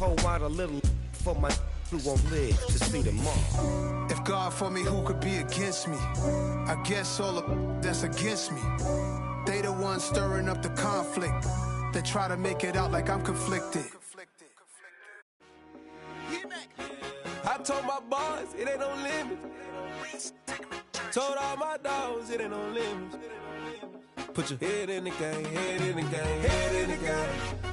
pour out a little for my who won't live to see tomorrow. If God for me, who could be against me? I guess all the that's against me. They the ones stirring up the conflict. They try to make it out like I'm conflicted. I told my boys it ain't no limit. Told all my dogs it ain't no limit. Put your head in the game, head in the game, head in the game.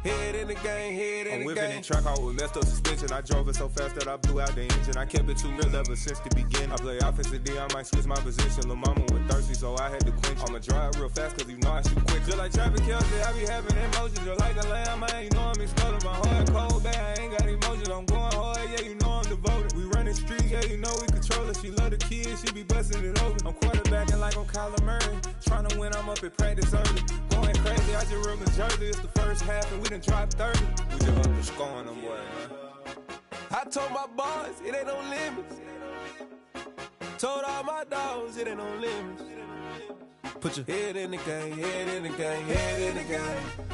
Head in the game, head in the game. I'm whipping in track, I was messed up suspension. I drove it so fast that I blew out the engine. I kept it too real ever since the beginning. I play offensive D, I might switch my position. Lil' mama was thirsty, so I had to quench. I'ma drive real fast, cause you know I shoot quick. Just like traffic Kelsey, I be having emotions. Just like a lamb, man, you know I'm exploding. My heart cold, bad, I ain't got emotions. I'm going hard, yeah, you know I'm devoted. We running streets, yeah, you know we control it. She love the kids, she be busting it over. I'm quarterbacking like I'm Kyler Murray. Trying to win, I'm up at practice early. Going crazy, I just rode my jersey. It's the first half and we done dropped 30. We just up to scoring them, boy, man. I told my boys it ain't no limits. Told all my dogs it ain't no limits. Put your head in the game, head in the game, head in the game.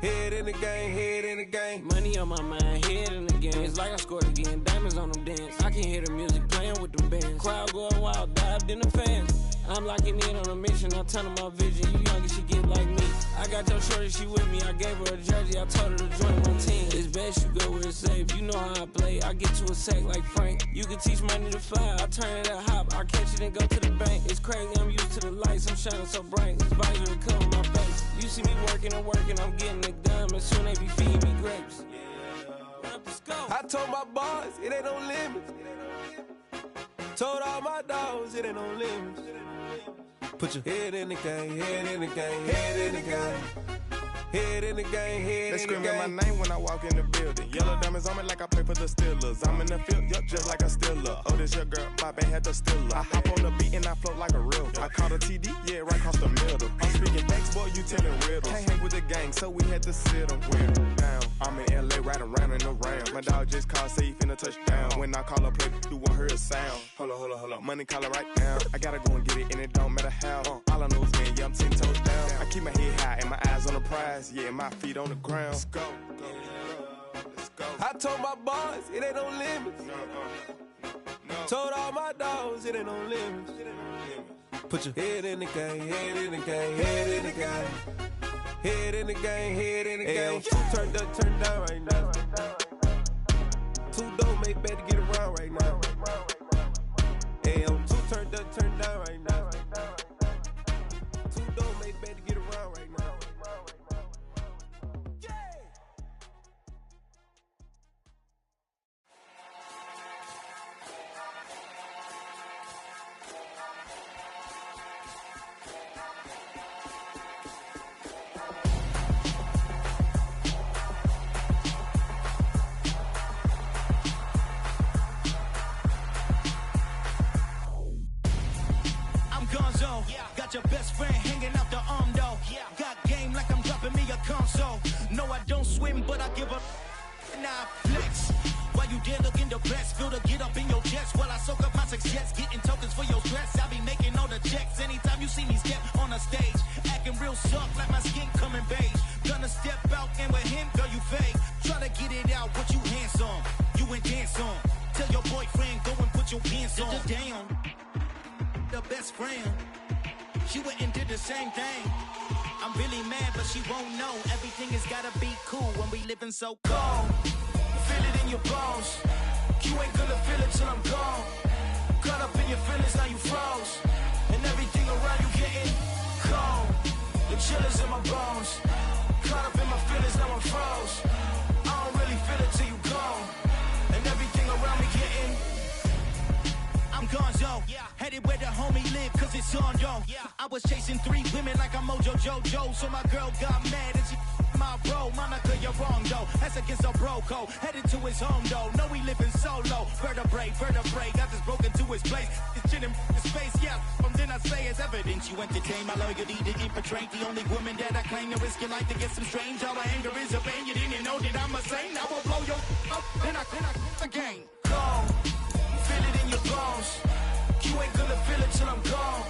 Head in the game, head in the game. Money on my mind, head in the game. It's like I scored again, diamonds on them dance. I can hear the music playing with them bands. Crowd going wild, dived in the fans. I'm locking in on a mission, I tell her my vision. You young and she get like me. I got your shorty, she with me. I gave her a jersey, I told her to join my team. It's best you go where it's safe. You know how I play. I get to a sack like Frank. You can teach money to fly. I turn it a hop. I catch it and go to the bank. It's crazy, I'm used to the lights. I'm shining so bright. This visor will cover my face. You see me working and working. I'm getting it done. And soon they be feeding me grapes. I told my boys it ain't no limits. Told all my dogs it ain't no limits. Put your head in the game, head in the game, head in the game. Head in the game, head they in the game. They screaming my name when I walk in the building. Yellow diamonds on me like I play for the Steelers. I'm in the field, yup, just like a Steeler. Oh, this your girl, my band had the Steeler. I hop on the beat and I float like a real. I caught a TD, yeah, right across the middle. I'm speaking thanks, boy, you telling riddles. Can't hang with the gang, so we had to sit them down. I'm in LA, riding around and around. My dog just called, say he finna touchdown. When I call a play, do want her a sound. Hold up, money caller right now. I gotta go and get it, and it don't matter how. All I know is man, yeah, I'm 10 toes down. I keep my head high and my eyes on the prize. Yeah, my feet on the ground. Let's go. Let's go. I told my boys it ain't no limits. No. Told all my dogs it ain't no limits. Put your head in the game, head in the game, head in the game. Head in the game, head in the game. Two turned up, turned down right now. Two don't make bad to get around right now. Hey, I'm two turned up, turned down right now. Two don't make bad to get around right now. Got your best friend hanging out the arm though. Got game like I'm dropping me a console. No, I don't swim, but I give a and I flex. While you there looking depressed, feel the get up in your chest while I soak up my success, getting tokens for your stress. I be making all the checks anytime you see me step on a stage, acting real soft like my skin coming beige. Gonna step out and with him, girl, you fake. Try to get it out, but you handsome. You ain't dance on. Tell your boyfriend go and put your pants on. Damn, the best friend. She went and did the same thing. I'm really mad, but she won't know. Everything has gotta be cool when we living so cold. Feel it in your bones. You ain't gonna feel it till I'm gone. Caught up in your feelings, now you froze. And everything around you getting cold. The chillers in my bones. Caught up in my feelings, now I'm froze. I don't really feel it till you gone. And everything around me getting I'm gonzo, headed where the homie live, cause it's on, yo. I was chasing 3 women like I'm Mojo Jojo, so my girl got mad and she my bro. Monica, you're wrong, though. That's against a bro code. Headed to his home, though. No, we living solo. Vertebrae, got this broken to his place. It's chilling in space, yeah. From then I say it's evidence you entertain my loyalty to infiltrate. The only woman that I claim to risk your life to get some strange. All my anger is a pain. You didn't know that I'm a saint. I will blow your up, then I again. Cold. Feel it in your bones. You ain't gonna feel it till I'm gone.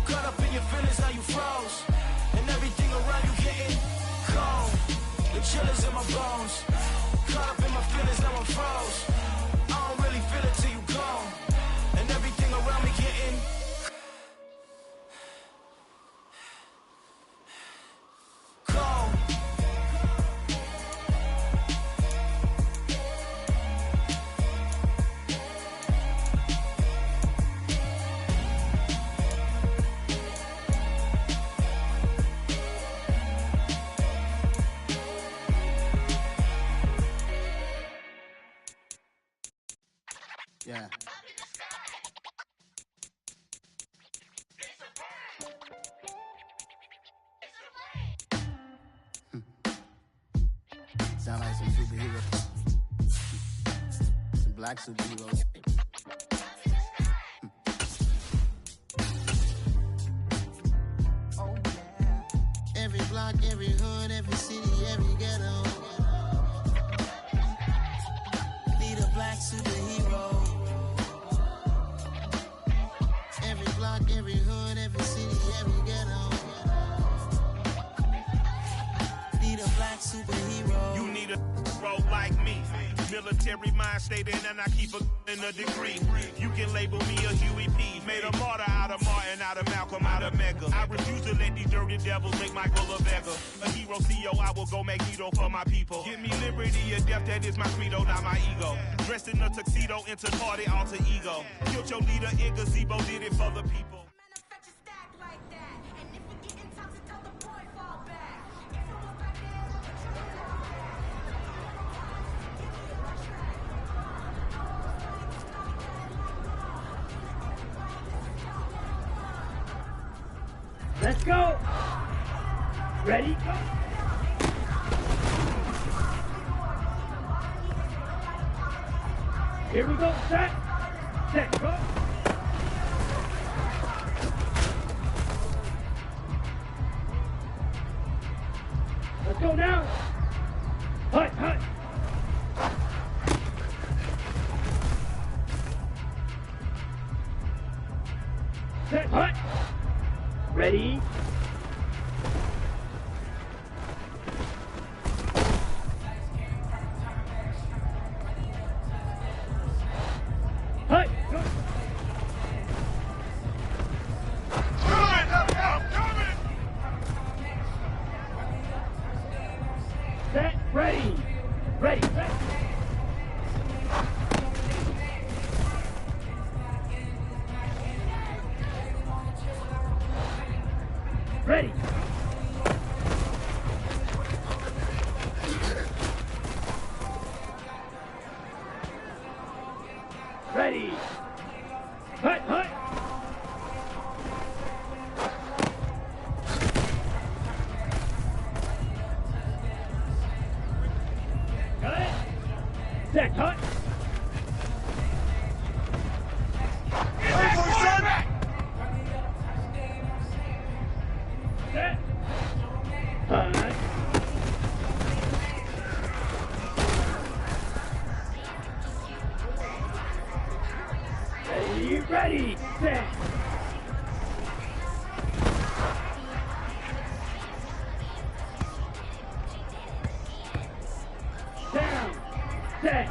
Caught up in your feelings, now you froze. And everything around you getting cold. The chillers in my bones. Caught Yeah. Sound like some superheroes. Some black superheroes. Oh yeah. Every block, every hood, every city, every ghetto. Need a black superhero. Every block, every hood, every city, every ghetto. Need a black superhero. You need a role like me. Military mind stated, and I keep in a degree. You can label me a Huey P. Made a martyr out of Martin, out of Malcolm, out of Mega. I refuse to let these dirty devils make Michael a beggar. A hero CEO, I will go Magneto for my people. Give me liberty or death, that is my credo, not my ego. Dressed in a tuxedo, into party alter ego. Killed your leader in gazebo, did it for the people. Let's go. Ready? Go. Here we go. Set. Set. Go. Let's go now. Hut, hut. Set. Hut. Ready? Hut! Go! Set, ready! Ready, set! Ready! Ready! Hut, hut! Got it! Set, hut! Set! Hut! Ready, ready, set! Down, set!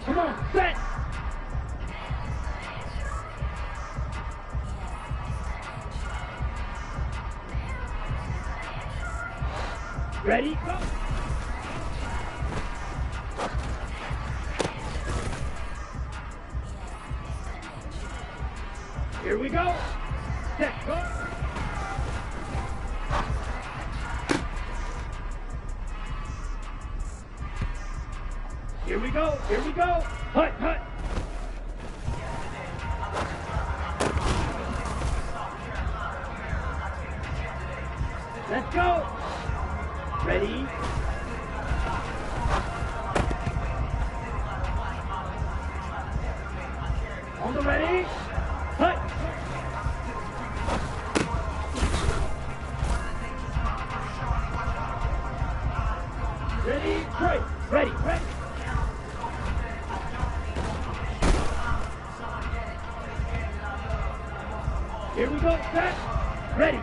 Come on, set! Ready, go! Here we go! Set, go! Here we go! Here we go! Hut, hut! Let's go! Ready? On the ready? Hut! Ready? Great! Ready! Ready! Here we go! Set! Ready!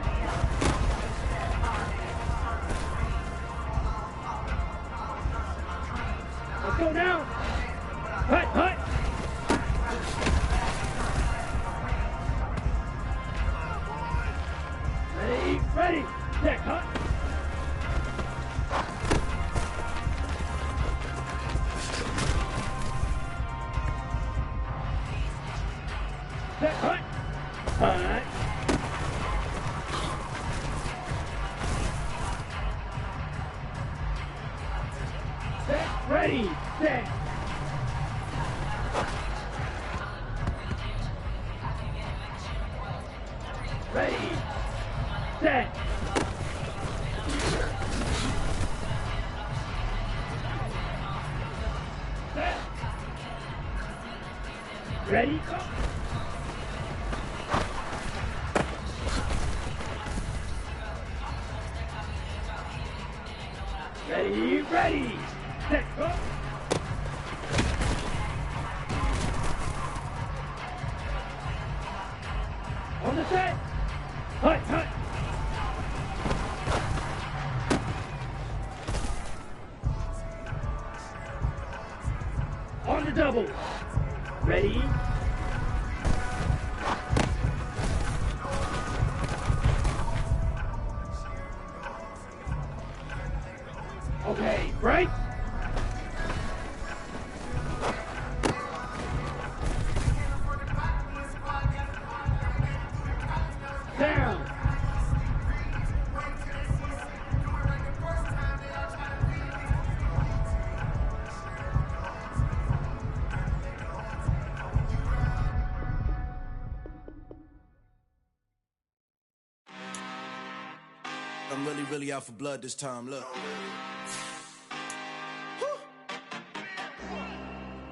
Let's go now! Hut! Hut! Ready! Ready! Set! Hut! Set! Hut! Hut! Ready, set. Ready, set. Set. Ready, go. Ready, set, go. On the set. Hut, hut. On the double. Ready. Okay, break. Down. I'm really out for blood this time, look.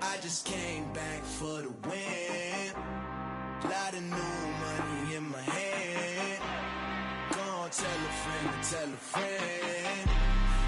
I just came back for the win. Lot of new money in my hand. Gonna tell a friend.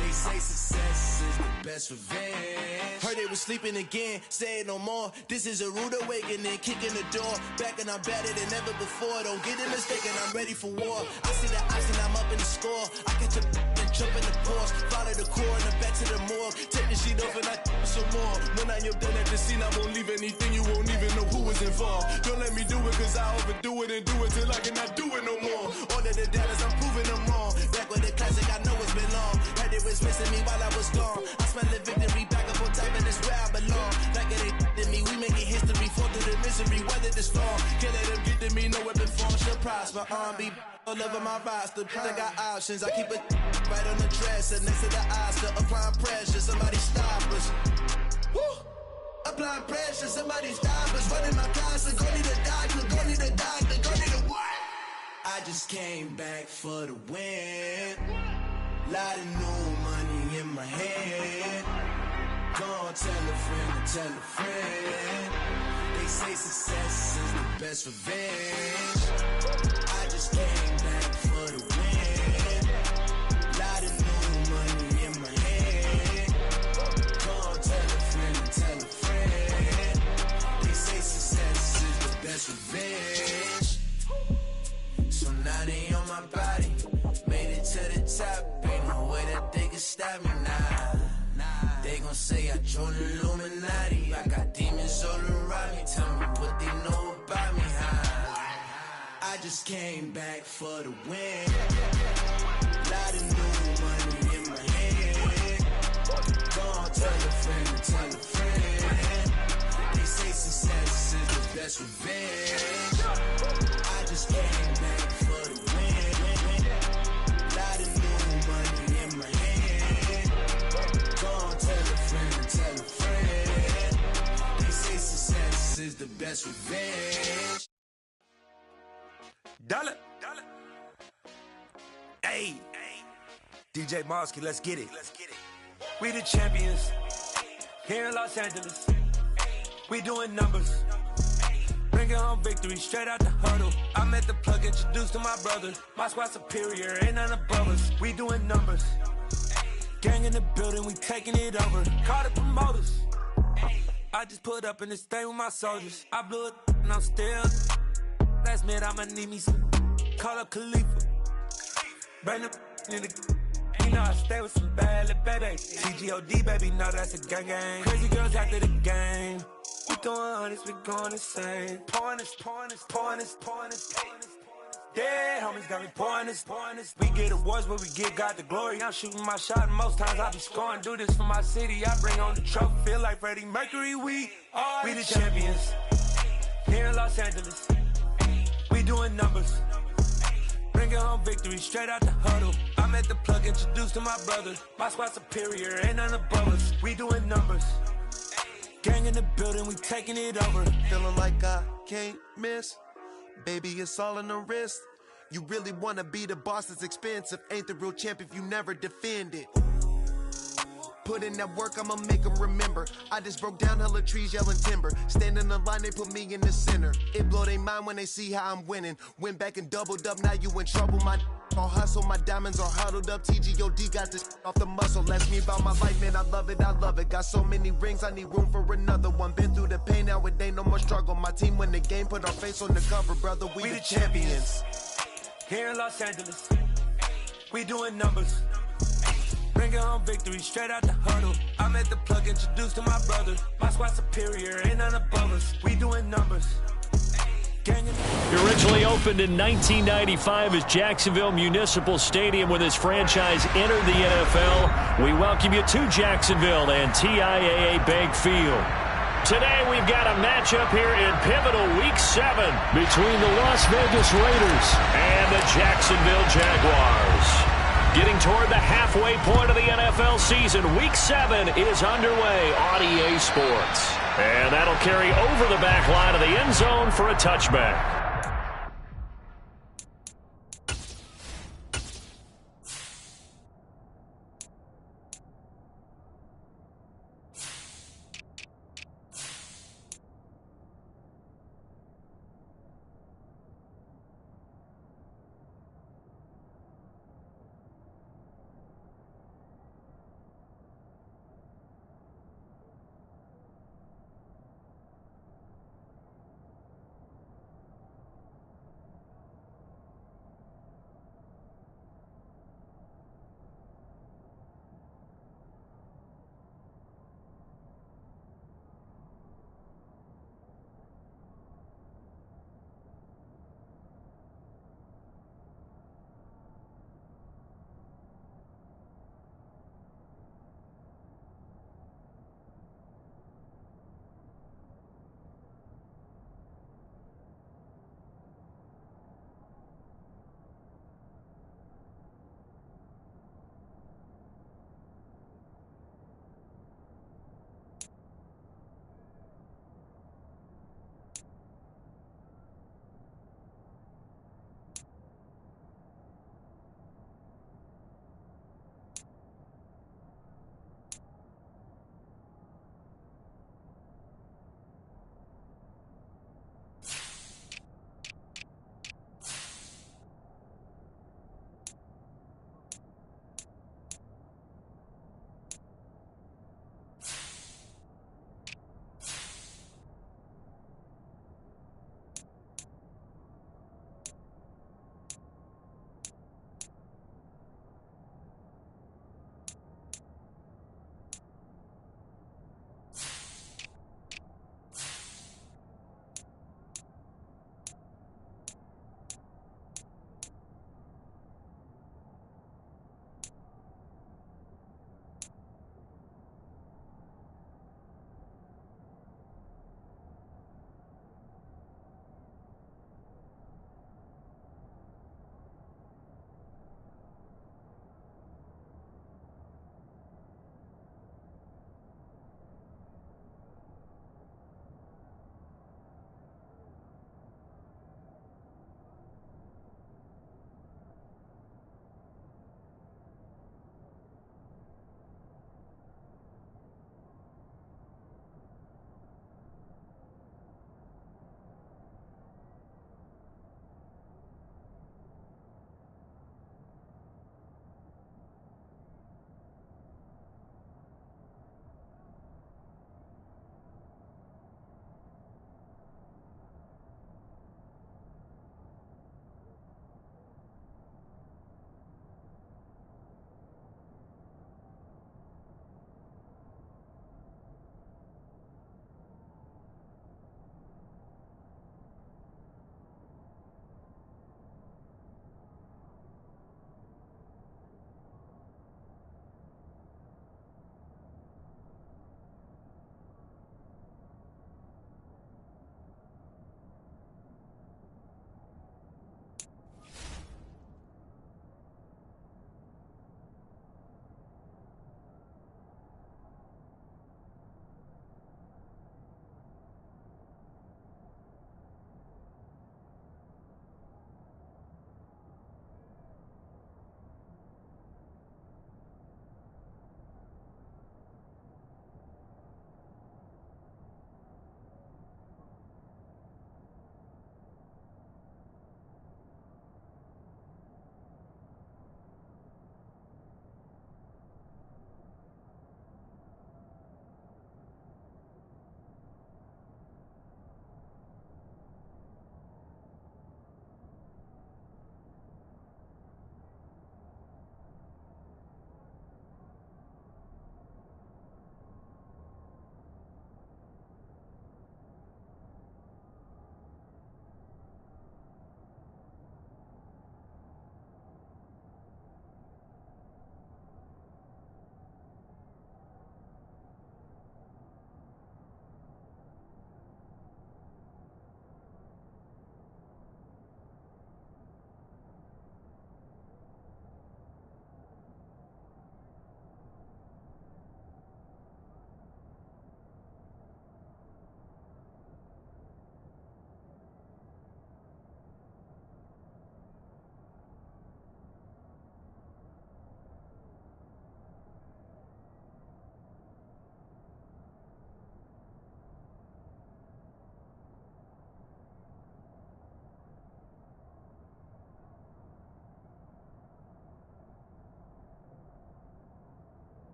They say success is the best revenge. Heard they was sleeping again, say it no more. This is a rude awakening, kicking the door. Back and I'm better than ever before. Don't get it mistaken, I'm ready for war. I see the ice and I'm up in the score. I catch a and jump in the Porsche. Follow the core and the back to the morgue. Take the sheet off and I some more. When I am done at the scene, I won't leave anything. You won't even know who was involved. Don't let me do it cause I overdo it and do it till I cannot do it no more. All of the doubters, I'm proving them wrong. Back with the classic, I know it's been long. Heard it was missing me while I was gone. I smell the victory back up on top and it's where I belong. Like it ain't to me, we making history. Fall through the misery, weather the storm. Can't let them get to me, no weapon form shall prosper. Be all over my roster. I got options, I keep it right on the dresser. Next to the Oscar, applying pressure. Somebody stop us. Woo! Applying pressure, somebody stop us. Running my closet, go need a doctor, go need a doctor, go need a what? I just came back for the win. Lot of new money in my hand. Gonna tell a friend. They say success is the best revenge. I just came back for the win. Lot of new money in my hand. Gonna tell a friend. They say success is the best revenge. So now they on my body. Made it to the top. Ain't no way that they can stop me now. They gon' say I joined the Illuminati. I got demons all around me. Tell me what they know about me, huh? I just came back for the win. Lot of new money in my hand. Gonna tell a friend. They say success is the best revenge. I just came back for the win. Lot of new money in my hand. Gonna tell a friend. They say success is the best revenge. Dollar. Hey. DJ Mosky, let's get it. We the champions. Here in Los Angeles. We doing numbers. Bringing home victory straight out the huddle. I met the plug, introduced to my brother. My squad superior, ain't none above us. We doing numbers. Gang in the building, we taking it over. Call the promoters. I just put up in this thing with my soldiers. I blew it and I'm still. Last minute I'ma need me some. Call up Khalifa. Bring the in the. You know I stay with some bad little baby. TGOD baby, no that's a gang gang. Crazy girls after the game. We doing honest, we going insane. Pouring this. Yeah, homies got me pouring this. We get awards, but we give God the glory. I'm shooting my shot, and most times I be scoring. Do this for my city, I bring on the trophy. Feel like Freddie Mercury, we the champions. Here in Los Angeles, we doing numbers. Bringing home victory straight out the huddle. I'm at the plug, introduced to my brother. My squad superior, ain't none above us. We doing numbers. Gang in the building, we taking it over. Feeling like I can't miss. Baby, it's all in the wrist. You really wanna be the boss, it's expensive. Ain't the real champ if you never defend it. Put in that work, I'ma make them remember. I just broke down hella trees, yelling timber. Stand in the line, they put me in the center. It blow their mind when they see how I'm winning. Went back and doubled up, now you in trouble. My all hustle, my diamonds are huddled up. TGOD got this off the muscle. That's me about my life, man, I love it, I love it. Got so many rings, I need room for another one. Been through the pain, now it ain't no more struggle. My team win the game, put our face on the cover, brother, we the champions. Here in Los Angeles, we doing numbers. Bringing home victory straight out the huddle. I'm at the plug, introduced to my brother. My squad superior, ain't none above us. We doing numbers. Originally opened in 1995 as Jacksonville Municipal Stadium when this franchise entered the NFL, we welcome you to Jacksonville and TIAA Bank Field. Today we've got a matchup here in pivotal Week 7 between the Las Vegas Raiders and the Jacksonville Jaguars. Getting toward the halfway point of the NFL season, Week 7 is underway on EA Sports. And that'll carry over the back line of the end zone for a touchback.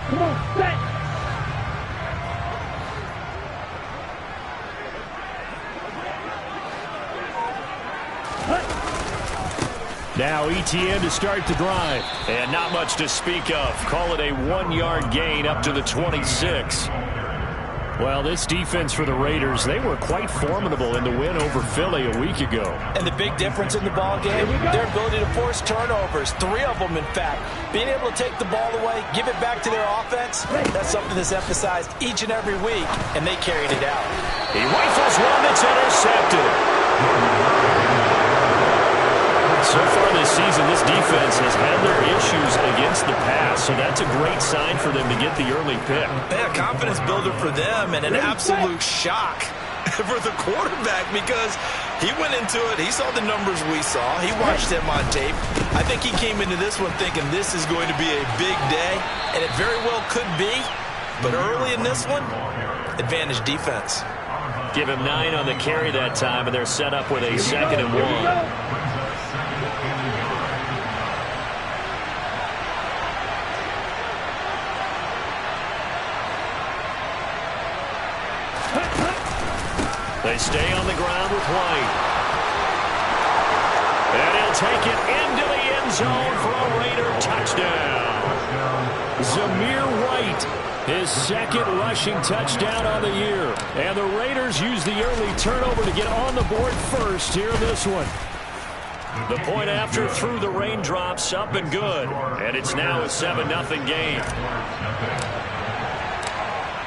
Come on, set. Now ETN to start the drive. And not much to speak of. Call it a 1-yard gain up to the 26. Well, this defense for the Raiders, they were quite formidable in the win over Philly a week ago. And the big difference in the ball game, their ability to force turnovers, 3 of them in fact. Being able to take the ball away, give it back to their offense, that's something that's emphasized each and every week, and they carried it out. He rifles one that's intercepted. So far this season, this defense has had their issues against the pass, so that's a great sign for them to get the early pick. Yeah, confidence builder for them and an absolute shock for the quarterback because he went into it, he saw the numbers we saw, he watched them on tape. I think he came into this one thinking this is going to be a big day, and it very well could be, but early in this one, advantage defense. Give him 9 on the carry that time, and they're set up with a 2nd and 1. They stay on the ground with White. And he'll take it into the end zone for a Raider touchdown. Zamir White, his 2nd rushing touchdown on the year. And the Raiders use the early turnover to get on the board first here in this one. The point after through the raindrops, up and good. And it's now a 7-0 game.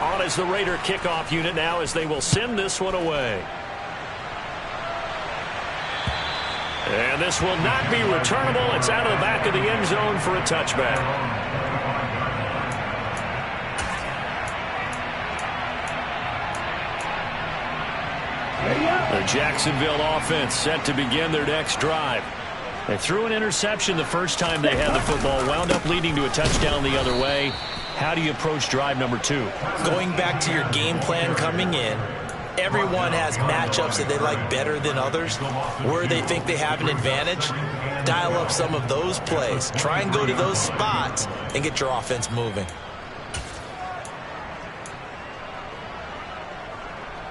On as the Raider kickoff unit now as they will send this one away. And this will not be returnable. It's out of the back of the end zone for a touchback. The Jacksonville offense set to begin their next drive. They threw an interception the first time they had the football, wound up leading to a touchdown the other way. How do you approach drive number 2? Going back to your game plan coming in, everyone has matchups that they like better than others. Where they think they have an advantage, dial up some of those plays. Try and go to those spots and get your offense moving.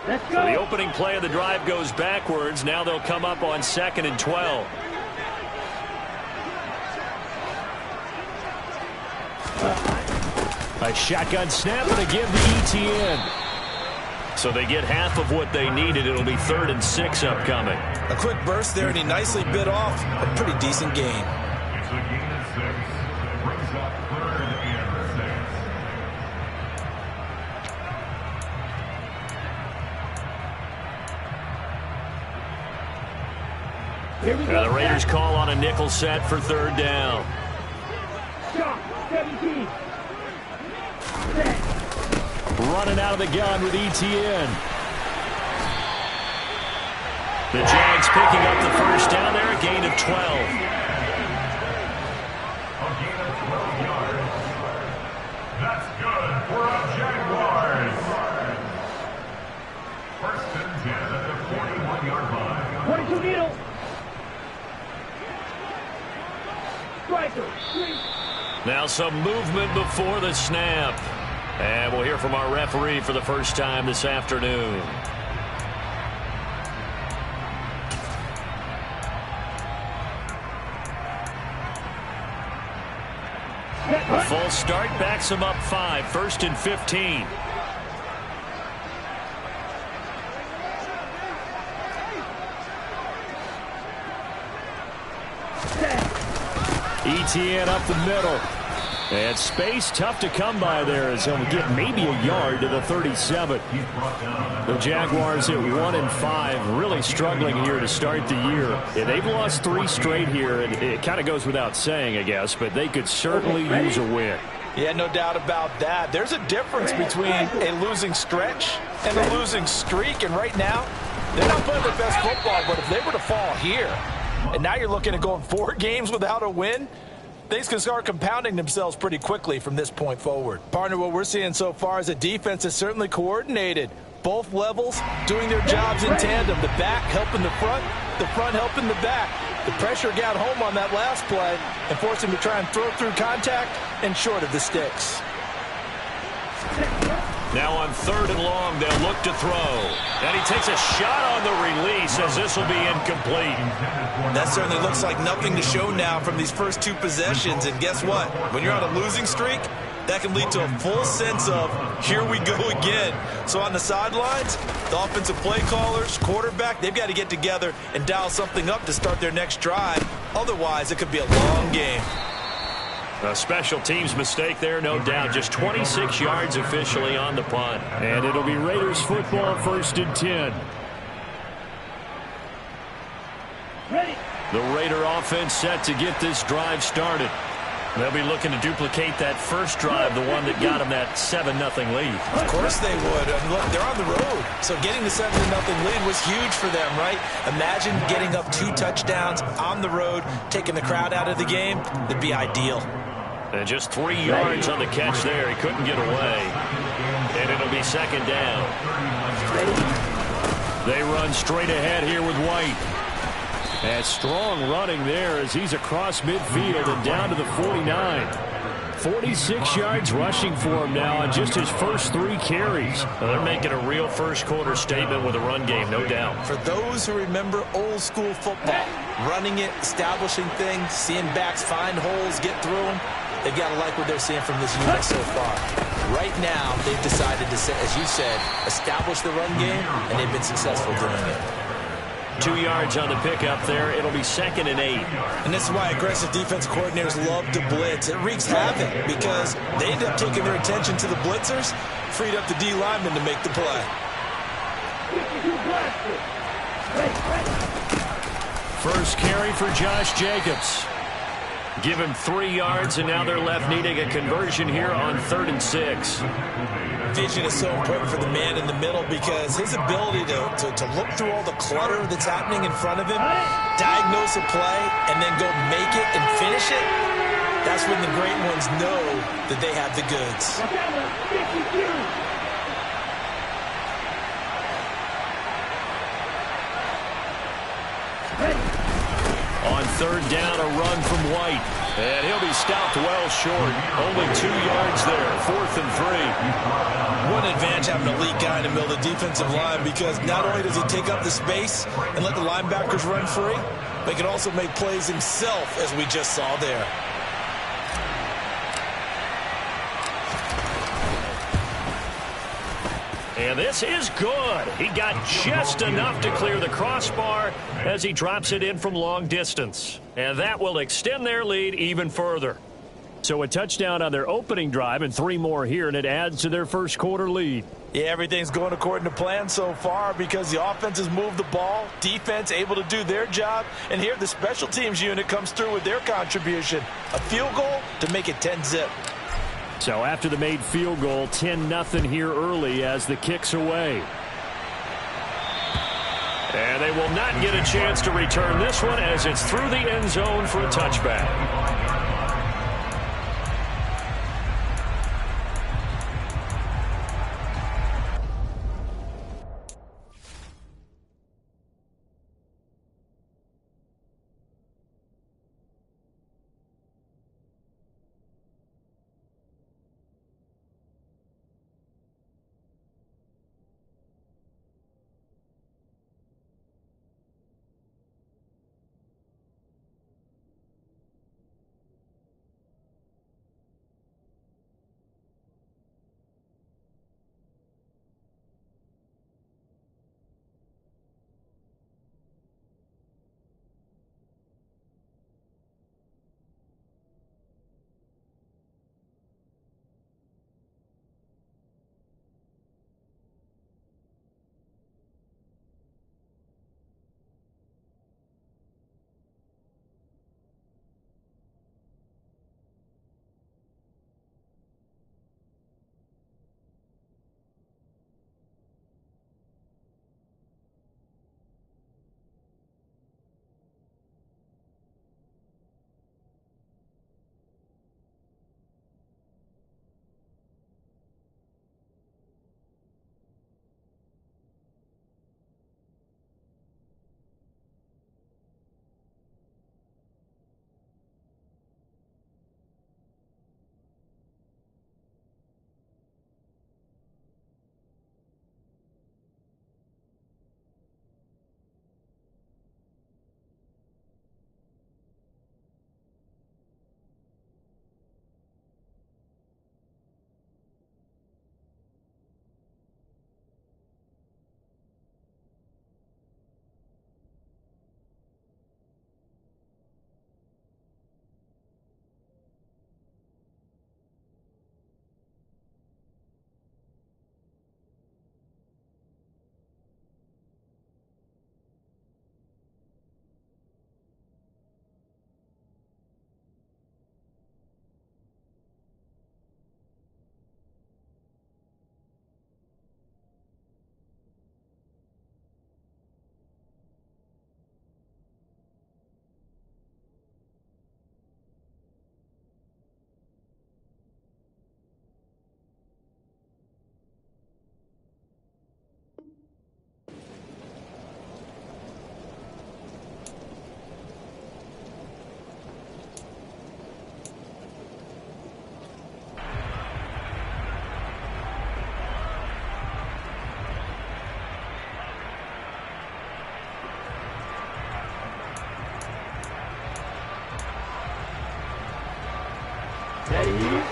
So the opening play of the drive goes backwards. Now they'll come up on 2nd and 12. A shotgun snap and a give to ETN. So they get half of what they needed. It'll be 3rd and 6 upcoming. A quick burst there, and he nicely bit off a pretty decent gain. Now the Raiders call on a nickel set for 3rd down. Shot, 17. Running out of the gun with ETN. The Jags picking up the first down there, a gain of 12. A gain of 12 yards. That's good for our Jaguars. 1st and 10 at the 41-yard line. 22 needle. Striker, 3. Now some movement before the snap. And we'll hear from our referee for the first time this afternoon. A full start backs them up 5, 1st and 15. ETN up the middle. And space tough to come by there as he'll get maybe a yard to the 37. The Jaguars at 1-5, really struggling here to start the year. Yeah, they've lost 3 straight here, and it kind of goes without saying, I guess, but they could certainly use a win. Yeah, no doubt about that. There's a difference between a losing stretch and a losing streak, and right now, they're not playing their best football, but if they were to fall here, and now you're looking at going 4 games without a win, things can start compounding themselves pretty quickly from this point forward. Partner, what we're seeing so far is a defense is certainly coordinated. Both levels doing their jobs in tandem. The back helping the front helping the back. The pressure got home on that last play and forced him to try and throw through contact and short of the sticks. Now on 3rd and long, they'll look to throw. And he takes a shot on the release as this will be incomplete. That certainly looks like nothing to show now from these first 2 possessions. And guess what? When you're on a losing streak, that can lead to a full sense of, here we go again. So on the sidelines, the offensive play callers, quarterback, they've got to get together and dial something up to start their next drive. Otherwise, it could be a long game. A special teams mistake there, no doubt. Just 26 yards officially on the punt. And it'll be Raiders football, 1st and 10. Ready. The Raider offense set to get this drive started. They'll be looking to duplicate that first drive, the one that got them that 7-0 lead. Of course they would. I mean, look, they're on the road. So getting the 7-0 lead was huge for them, right? Imagine getting up 2 touchdowns on the road, taking the crowd out of the game. That'd be ideal. And just 3 yards on the catch there. He couldn't get away. And it'll be 2nd down. They run straight ahead here with White. And strong running there as he's across midfield and down to the 49. 46 yards rushing for him now on just his first 3 carries. Well, they're making a real first-quarter statement with a run game, no doubt. For those who remember old-school football, running it, establishing things, seeing backs find holes, get through them, they've got to like what they're seeing from this unit so far. Right now, they've decided to, as you said, establish the run game, and they've been successful doing it. 2 yards on the pickup there. It'll be 2nd and 8. And this is why aggressive defense coordinators love to blitz. It wreaks havoc because they end up taking their attention to the blitzers, freed up the D lineman to make the play. First carry for Josh Jacobs. Give him 3 yards, and now they're left needing a conversion here on 3rd and 6. Vision is so important for the man in the middle because his ability to look through all the clutter that's happening in front of him, diagnose a play, and then go make it and finish it, that's when the great ones know that they have the goods. On 3rd down, a run from White. And he'll be stopped well short. Only 2 yards there. 4th and 3. What an advantage having an elite guy in the middle of the defensive line because not only does he take up the space and let the linebackers run free, but he can also make plays himself, as we just saw there. And this is good. He got just enough to clear the crossbar as he drops it in from long distance. And that will extend their lead even further. So a touchdown on their opening drive and 3 more here, and it adds to their first quarter lead. Yeah, everything's going according to plan so far because the offense has moved the ball, defense able to do their job, and here the special teams unit comes through with their contribution. A field goal to make it 10-zip. So after the made field goal, 10-0 here early as the kick's away. And they will not get a chance to return this one as it's through the end zone for a touchback.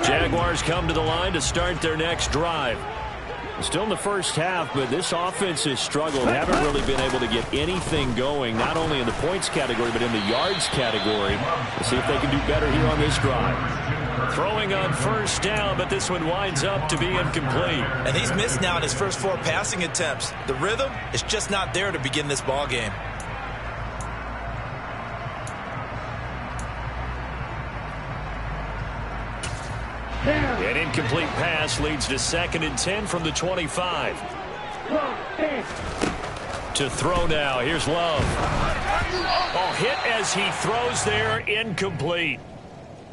Jaguars come to the line to start their next drive. Still in the first half, but this offense has struggled. Haven't really been able to get anything going, not only in the points category, but in the yards category. We'll see if they can do better here on this drive. Throwing on first down, but this one winds up to be incomplete. And he's missed now in his first 4 passing attempts. The rhythm is just not there to begin this ball game. An incomplete pass leads to 2nd and 10 from the 25. To throw now. Here's Love. Oh, hit as he throws there. Incomplete.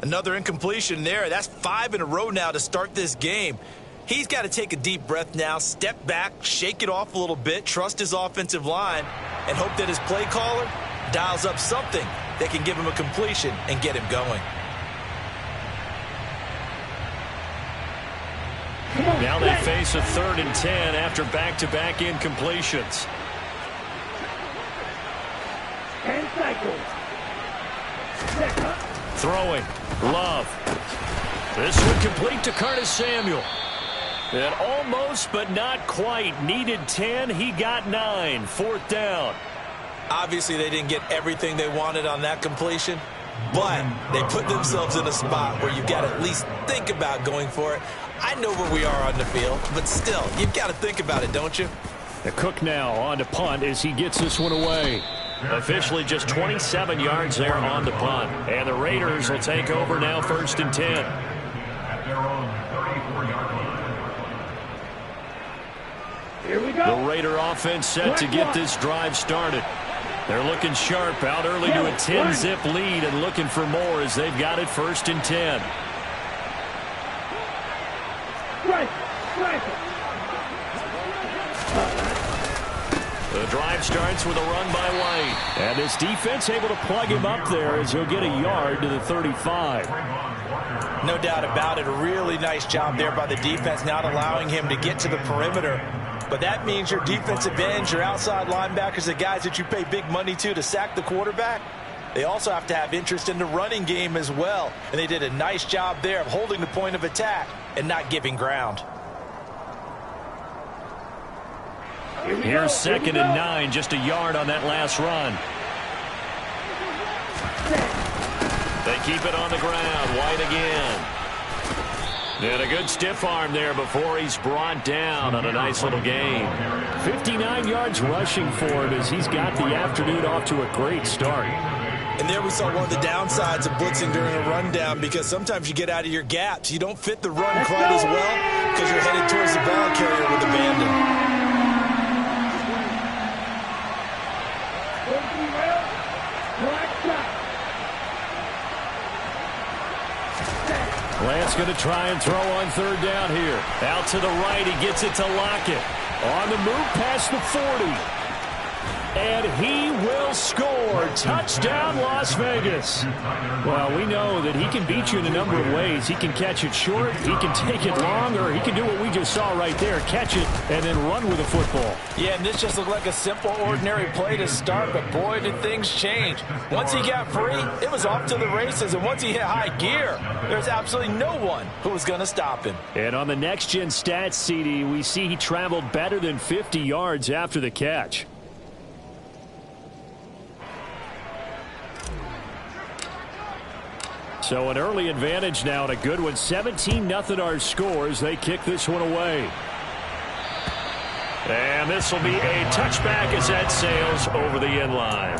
Another incompletion there. That's 5 in a row now to start this game. He's got to take a deep breath now, step back, shake it off a little bit, trust his offensive line, and hope that his play caller dials up something that can give him a completion and get him going. Now they face a 3rd and 10 after back-to-back incompletions. 10 cycles. Throwing. Love. This one complete to Curtis Samuel. And almost, but not quite. Needed 10. He got 9. 4th down. Obviously, they didn't get everything they wanted on that completion, but they put themselves in a spot where you've got to at least think about going for it. I know where we are on the field, but still, you've got to think about it, don't you? The Cook now on to punt as he gets this one away. Officially just 27 yards there on the punt. And the Raiders will take over now 1st and 10. At their own 34-yard line. Here we go. The Raider offense set to get this drive started. They're looking sharp, out early to a 10-zip lead and looking for more as they've got it 1st and 10. The drive starts with a run by White. And this defense able to plug him up there as he'll get a yard to the 35. No doubt about it. A really nice job there by the defense, not allowing him to get to the perimeter. But that means your defensive ends, your outside linebackers, the guys that you pay big money to sack the quarterback, they also have to have interest in the running game as well. And they did a nice job there of holding the point of attack and not giving ground. Here's 2nd and 9, just a yard on that last run. They keep it on the ground. White again. And a good stiff arm there before he's brought down on a nice little gain. 59 yards rushing for him as he's got the afternoon off to a great start. And there we saw one of the downsides of blitzing during a rundown, because sometimes you get out of your gaps. You don't fit the run quite as well because you're headed towards the ball carrier with abandon. Lance going to try and throw on 3rd down here. Out to the right, he gets it to Lockett. On the move past the 40. And he will score. Touchdown, Las Vegas. Well, we know that he can beat you in a number of ways. He can catch it short, he can take it long, or he can do what we just saw right there, catch it and then run with the football. Yeah, and this just looked like a simple, ordinary play to start, but boy, did things change. Once he got free, it was off to the races, and once he hit high gear, there's absolutely no one who was going to stop him. And on the next-gen stats, CD, we see he traveled better than 50 yards after the catch. So an early advantage now and a good one. 17-0 our score as they kick this one away. And this will be a touchback as that sails over the end line.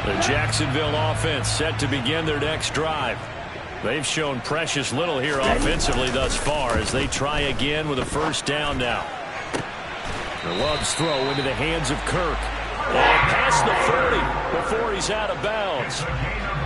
The Jacksonville offense set to begin their next drive. They've shown precious little here offensively thus far as they try again with a 1st down now. Love's throw into the hands of Kirk. And past the 30 before he's out of bounds.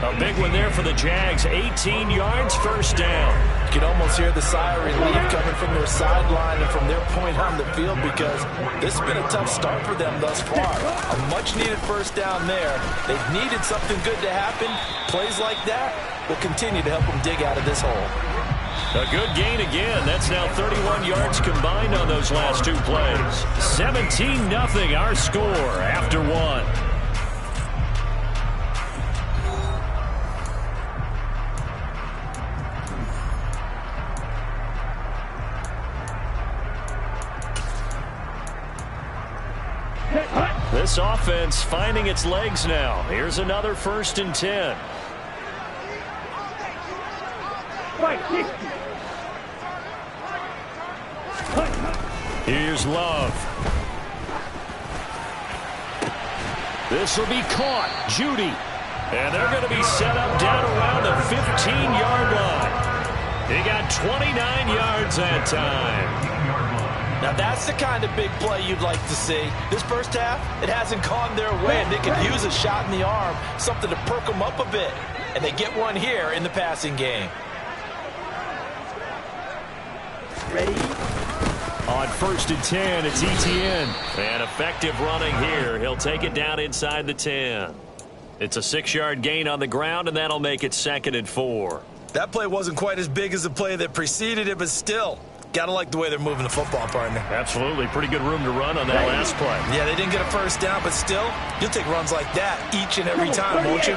A big one there for the Jags. 18 yards, 1st down. You can almost hear the sigh of relief coming from their sideline and from their point on the field, because this has been a tough start for them thus far. A much-needed 1st down there. They've needed something good to happen. Plays like that will continue to help them dig out of this hole. A good gain again. That's now 31 yards combined on those last two plays. 17-0 our score after one. This offense finding its legs now. Here's another 1st and 10. Here's Love. This will be caught. Judy. And they're going to be set up down around the 15-yard line. He got 29 yards that time. Now that's the kind of big play you'd like to see. This first half, it hasn't gone their way, and they could use a shot in the arm, something to perk them up a bit. And they get one here in the passing game. Ready? On 1st and 10, it's Etienne. And effective running here. He'll take it down inside the 10. It's a 6-yard gain on the ground, and that'll make it 2nd and 4. That play wasn't quite as big as the play that preceded it, but still. Gotta like the way they're moving the football, partner. Absolutely. Pretty good room to run on that last play. Yeah, they didn't get a first down, but still, you'll take runs like that each and every time, won't you?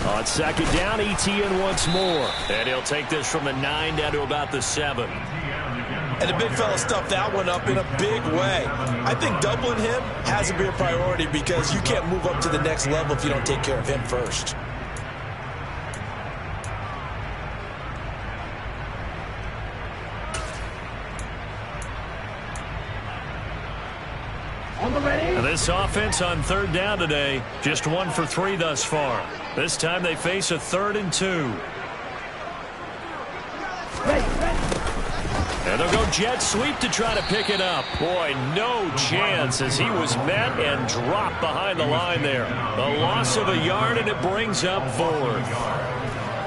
On 2nd down, Etienne once more. And he'll take this from the 9 down to about the 7. And the big fella stuffed that one up in a big way. I think doubling him has to be a priority because you can't move up to the next level if you don't take care of him first. And this offense on 3rd down today, just 1 for 3 thus far. This time they face a 3rd and 2. And they'll go jet sweep to try to pick it up. Boy, no chance as he was met and dropped behind the line there. A loss of a yard, and it brings up 4th.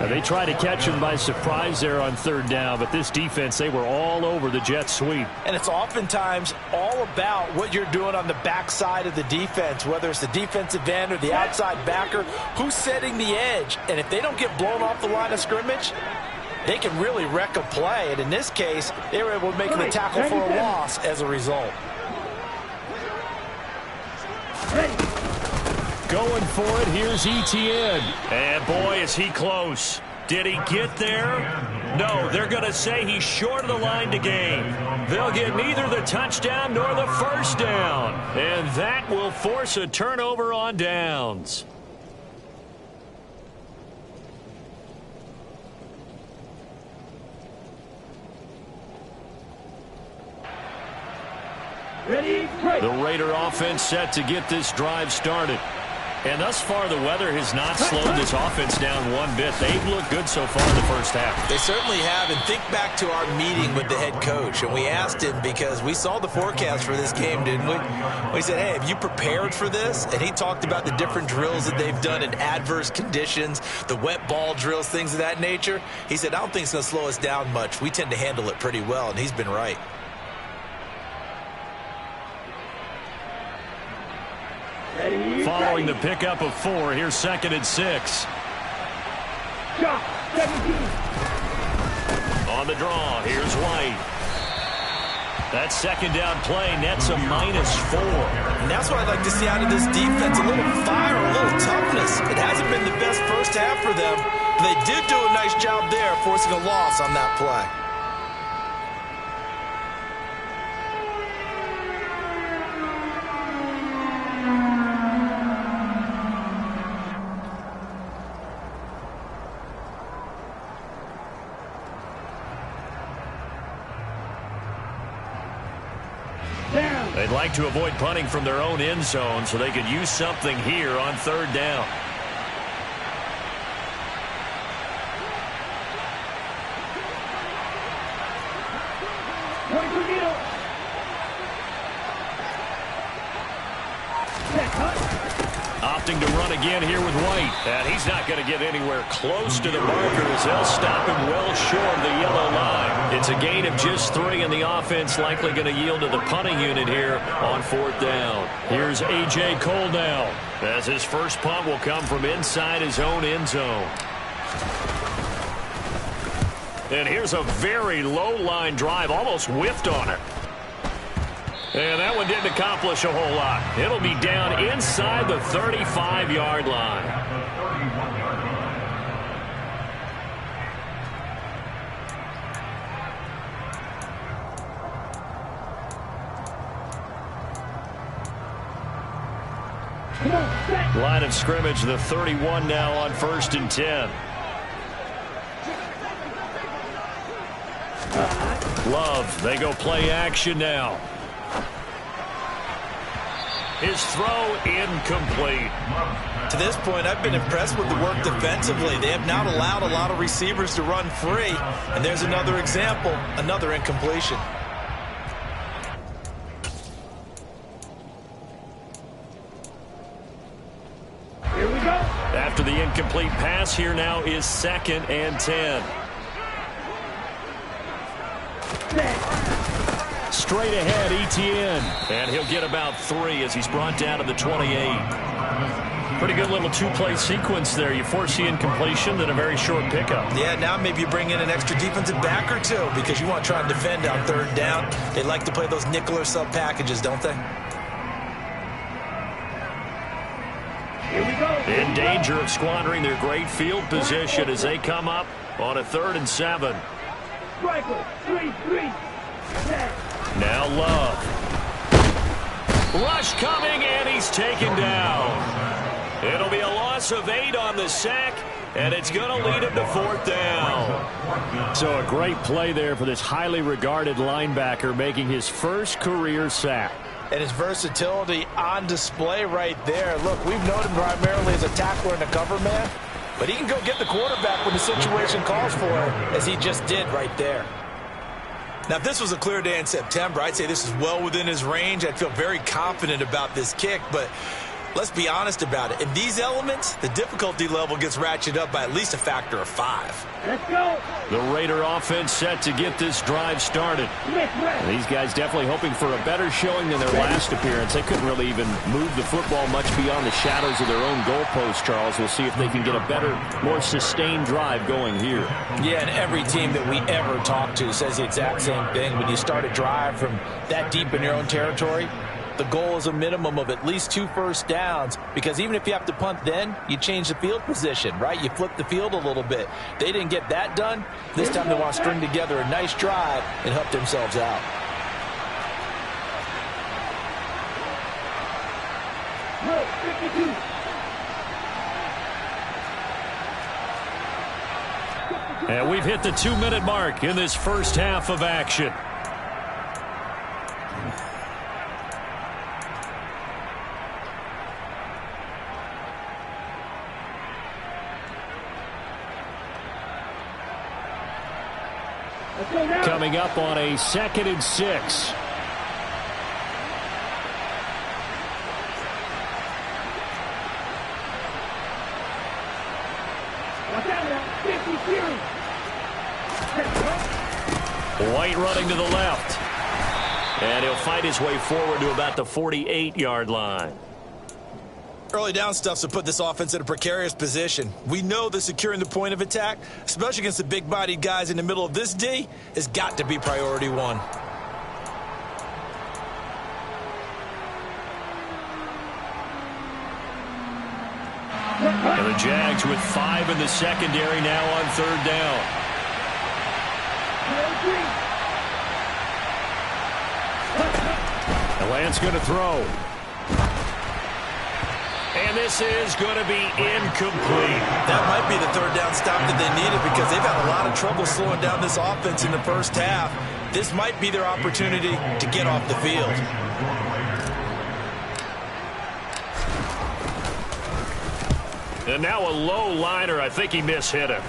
They tried to catch him by surprise there on 3rd down, but this defense, they were all over the jet sweep. And it's oftentimes all about what you're doing on the backside of the defense, whether it's the defensive end or the outside backer, who's setting the edge. And if they don't get blown off the line of scrimmage, they can really wreck a play. And in this case, they were able to make the tackle for a loss as a result. Going for it, here's Etienne. And boy, is he close. Did he get there? No, they're going to say he's short of the line to gain. They'll get neither the touchdown nor the first down. And that will force a turnover on downs. Ready, break. The Raider offense set to get this drive started. And thus far, the weather has not slowed this offense down one bit. They've looked good so far in the first half. They certainly have. And think back to our meeting with the head coach. And we asked him because we saw the forecast for this game, didn't we? We said, hey, have you prepared for this? And he talked about the different drills that they've done in adverse conditions, the wet ball drills, things of that nature. He said, I don't think it's going to slow us down much. We tend to handle it pretty well. And he's been right. Following the pickup of 4, here's 2nd and 6. On the draw, here's White. That 2nd down play nets a -4. And that's what I'd like to see out of this defense, a little fire, a little toughness. It hasn't been the best first half for them, but they did do a nice job there, forcing a loss on that play. They'd like to avoid punting from their own end zone so they could use something here on 3rd down. Opting to run again here with White. And he's not going to get anywhere close to the marker as they'll stop him well short of the yellow line. It's a gain of just 3, and the offense likely going to yield to the punting unit here on 4th down. Here's A.J. Cole now, as his first punt will come from inside his own end zone. And here's a very low line drive, almost whiffed on it. And that one didn't accomplish a whole lot. It'll be down inside the 35-yard line. Line of scrimmage, the 31 now on 1st and 10. Love, they go play action now. His throw incomplete. To this point, I've been impressed with the work defensively. They have not allowed a lot of receivers to run free. And there's another example, another incompletion. Here we go. After the incomplete pass, here now is 2nd and 10. Straight ahead, Etienne. And he'll get about 3 as he's brought down to the 28. Pretty good little two-play sequence there. You force the incompletion, then a very short pickup. Yeah, now maybe you bring in an extra defensive back or two because you want to try and defend on 3rd down. They like to play those nickel or sub packages, don't they? Here we go. In danger of squandering their great field position as they come up on a 3rd and 7. Striker, 3-3. Now Love. Rush coming, and he's taken down. It'll be a loss of 8 on the sack, and it's going to lead him to 4th down. So a great play there for this highly regarded linebacker, making his first career sack. And his versatility on display right there. Look, we've known him primarily as a tackler and a cover man, but he can go get the quarterback when the situation calls for it, as he just did right there. Now, if this was a clear day in September, I'd say this is well within his range. I'd feel very confident about this kick, but let's be honest about it. In these elements, the difficulty level gets ratcheted up by at least a factor of 5. Let's go. The Raider offense set to get this drive started. And these guys definitely hoping for a better showing than their last appearance. They couldn't really even move the football much beyond the shadows of their own goalpost, Charles. We'll see if they can get a better, more sustained drive going here. Yeah, and every team that we ever talk to says the exact same thing. When you start a drive from that deep in your own territory, the goal is a minimum of at least 2 first downs, because even if you have to punt then, you change the field position, right? You flip the field a little bit. They didn't get that done. This time they want to string together a nice drive and help themselves out. No, 52. And we've hit the 2-minute mark in this first half of action. Coming up on a 2nd and 6. White running to the left. And he'll fight his way forward to about the 48-yard line. Early down stuff to put this offense in a precarious position. We know that securing the point of attack, especially against the big-bodied guys in the middle of this D, has got to be priority 1. And the Jags with 5 in the secondary now on 3rd down. And Lance going to throw. And this is going to be incomplete. That might be the 3rd down stop that they needed, because they've had a lot of trouble slowing down this offense in the first half. This might be their opportunity to get off the field. And now a low liner. I think he mishit him.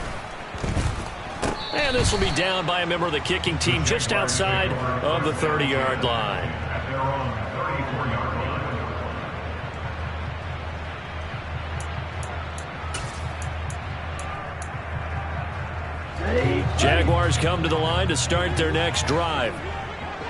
And this will be down by a member of the kicking team just outside of the 30-yard line. Jaguars come to the line to start their next drive.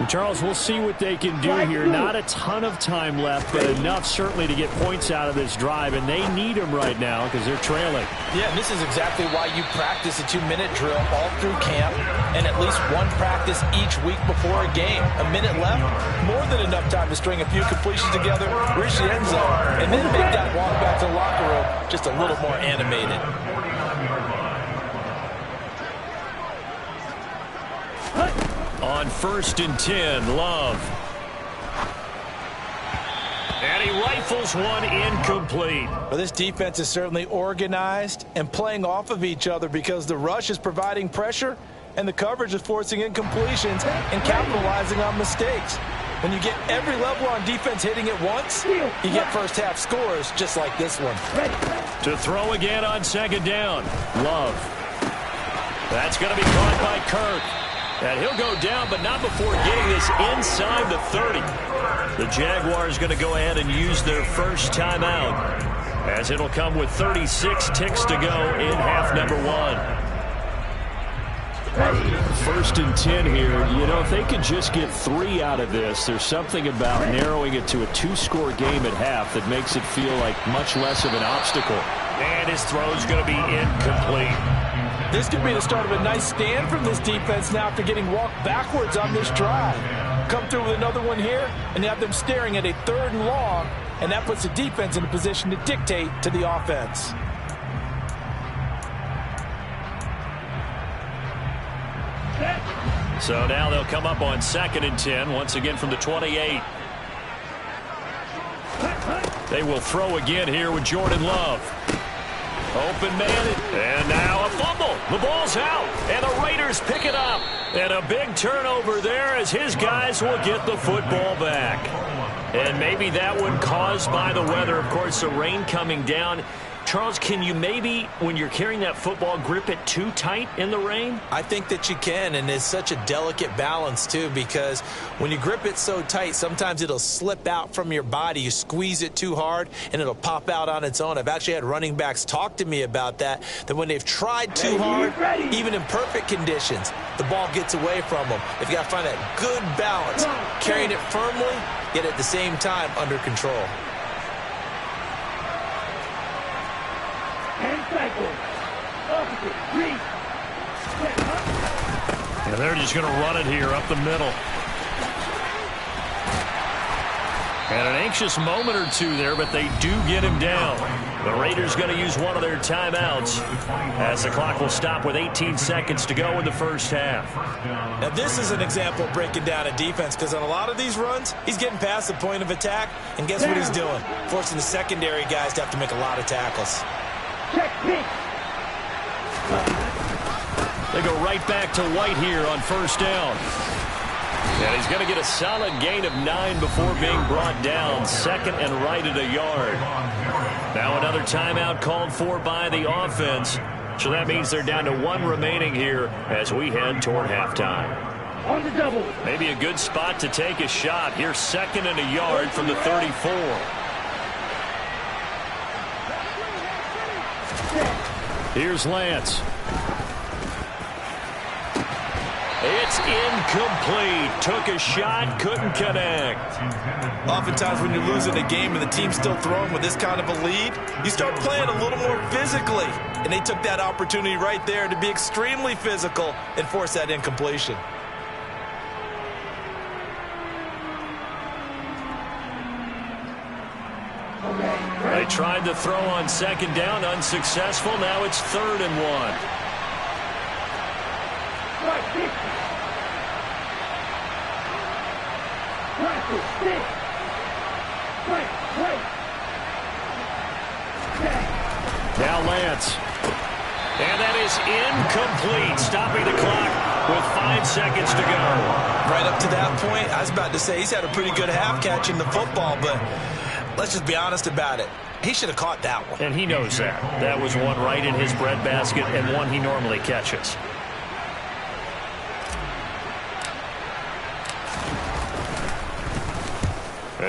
Charles, we'll see what they can do here. Not a ton of time left, but enough certainly to get points out of this drive, and they need them right now because they're trailing. Yeah, and this is exactly why you practice a 2-minute drill all through camp and at least one practice each week before a game. A minute left, more than enough time to string a few completions together, reach the end zone, and then make that walk back to the locker room just a little more animated. On 1st and 10, Love. And he rifles one incomplete. Well, this defense is certainly organized and playing off of each other because the rush is providing pressure and the coverage is forcing incompletions and capitalizing on mistakes. When you get every level on defense hitting at once, you get first half scores just like this one. To throw again on 2nd down, Love. That's going to be caught by Kirk. And he'll go down, but not before getting this inside the 30. The Jaguars going to go ahead and use their first timeout, as it'll come with 36 ticks to go in half number 1. 1st and 10 here. You know, if they could just get 3 out of this, there's something about narrowing it to a 2-score game at half that makes it feel like much less of an obstacle. And his throw's going to be incomplete. This could be the start of a nice stand from this defense now after getting walked backwards on this drive. Come through with another one here, and you have them staring at a 3rd and long, and that puts the defense in a position to dictate to the offense. So now they'll come up on 2nd and 10, once again from the 28. They will throw again here with Jordan Love. Open man, and now a fumble. The ball's out, and the Raiders pick it up. And a big turnover there as his guys will get the football back. And maybe that one caused by the weather. Of course, the rain coming down. Charles, can you maybe, when you're carrying that football, grip it too tight in the rain? I think that you can, and it's such a delicate balance, too, because when you grip it so tight, sometimes it'll slip out from your body. You squeeze it too hard, and it'll pop out on its own. I've actually had running backs talk to me about that when they've tried too hard, even in perfect conditions, the ball gets away from them. They've got to find that good balance, carrying it firmly, yet at the same time under control. And they're just going to run it here up the middle. And an anxious moment or two there, but they do get him down. The Raiders going to use one of their timeouts as the clock will stop with 18 seconds to go in the first half. Now this is an example of breaking down a defense, because on a lot of these runs, he's getting past the point of attack, and guess what he's doing? Forcing the secondary guys to have to make a lot of tackles. They go right back to White here on 1st down. And he's going to get a solid gain of 9 before being brought down. 2nd and right at a yard. Now another timeout called for by the offense. So that means they're down to 1 remaining here as we head toward halftime. On the double. Maybe a good spot to take a shot. Here's 2nd and a yard from the 34. Here's Lance. It's incomplete. Took a shot, couldn't connect. Oftentimes when you're losing a game and the team's still throwing with this kind of a lead, you start playing a little more physically. And they took that opportunity right there to be extremely physical and force that incompletion. They tried to throw on 2nd down, unsuccessful. Now it's 3rd and 1. Now Lance. And that is incomplete, stopping the clock with 5 seconds to go. Right up to that point, I was about to say he's had a pretty good half catching the football, but let's just be honest about it. He should have caught that one. And he knows that. That was one right in his breadbasket and one he normally catches.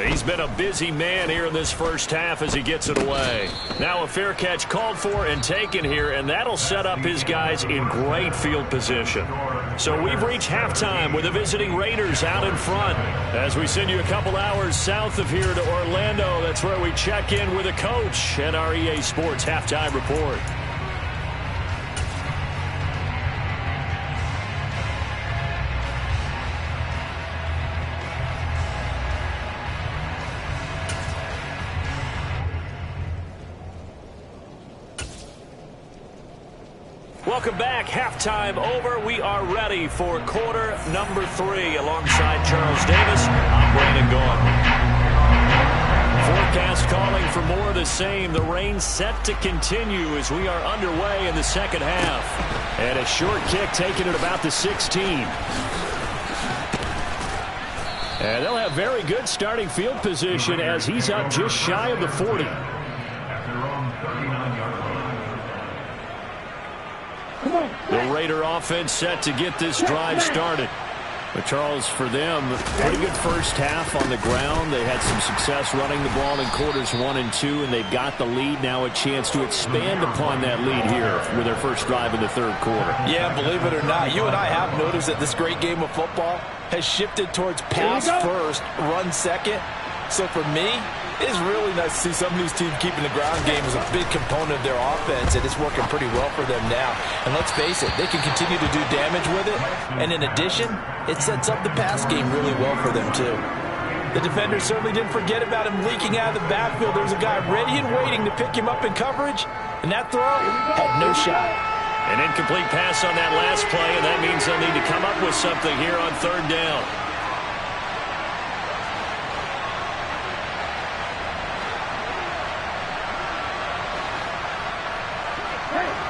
He's been a busy man here in this first half as he gets it away. Now a fair catch called for and taken here, and that'll set up his guys in great field position. So we've reached halftime with the visiting Raiders out in front. As we send you a couple hours south of here to Orlando, that's where we check in with a coach and our EA Sports Halftime Report. Welcome back. Halftime over. We are ready for quarter number 3. Alongside Charles Davis, I'm Brandon Gaughan. Forecast calling for more of the same. The rain set to continue as we are underway in the second half. And a short kick taken at about the 16. And they'll have very good starting field position as he's up just shy of the 40. The Raider offense set to get this drive started. But Charles, for them, pretty good first half on the ground. They had some success running the ball in quarters 1 and 2, and they've got the lead. Now a chance to expand upon that lead here with their first drive in the third quarter. Yeah, believe it or not, you and I have noticed that this great game of football has shifted towards pass first, run second. So for me, it's really nice to see some of these teams keeping the ground game as a big component of their offense, and it's working pretty well for them now. And let's face it, they can continue to do damage with it. And in addition, it sets up the pass game really well for them too. The defenders certainly didn't forget about him leaking out of the backfield. There was a guy ready and waiting to pick him up in coverage, and that throw had no shot. An incomplete pass on that last play, and that means they'll need to come up with something here on third down.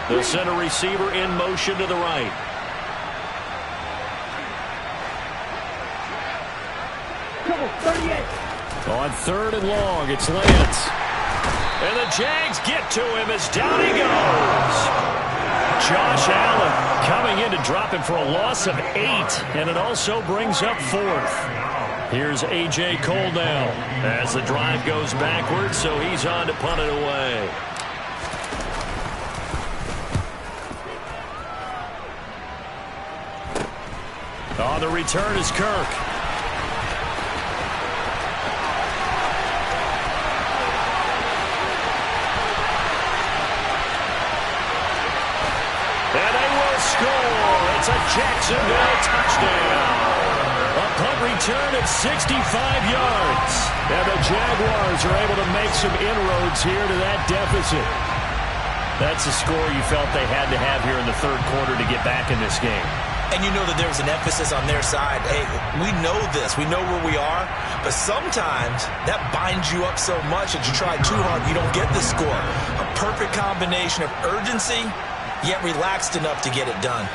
The center receiver in motion to the right. On third and long, it's Lance. And the Jags get to him as down he goes. Josh Allen coming in to drop him for a loss of 8, and it also brings up 4th. Here's A.J. Cole now as the drive goes backwards, so he's on to punt it away. On the return is Kirk. And they will score. It's a Jacksonville touchdown. A punt return at 65 yards. And the Jaguars are able to make some inroads here to that deficit. That's a score you felt they had to have here in the third quarter to get back in this game. And you know that there was an emphasis on their side. Hey, we know this. We know where we are. But sometimes that binds you up so much that you try too hard, you don't get the score. A perfect combination of urgency, yet relaxed enough to get it done.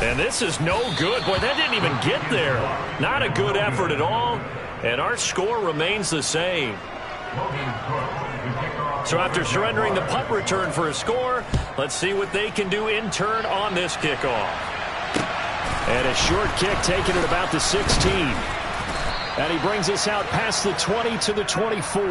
And this is no good. Boy, that didn't even get there. Not a good effort at all. And our score remains the same. So after surrendering the punt return for a score, let's see what they can do in turn on this kickoff. And a short kick taken at about the 16. And he brings us out past the 20 to the 24.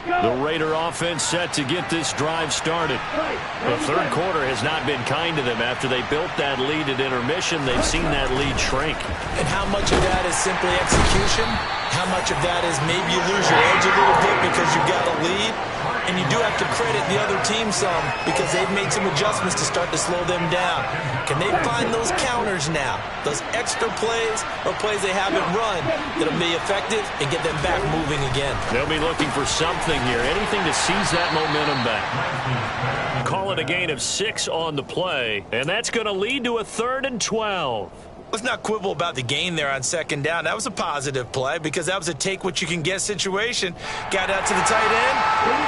The Raider offense set to get this drive started. The third quarter has not been kind to them. After they built that lead at intermission, they've seen that lead shrink. And how much of that is simply execution? How much of that is maybe you lose your edge a little bit because you've got a lead? And you do have to credit the other team some because they've made some adjustments to start to slow them down. Can they find those counters now? Those extra plays or plays they haven't run that'll be effective and get them back moving again. They'll be looking for something here. Anything to seize that momentum back. Call it a gain of 6 on the play. And that's going to lead to a 3rd and 12. Let's not quibble about the gain there on second down. That was a positive play because that was a take-what-you-can-get situation. Got out to the tight end.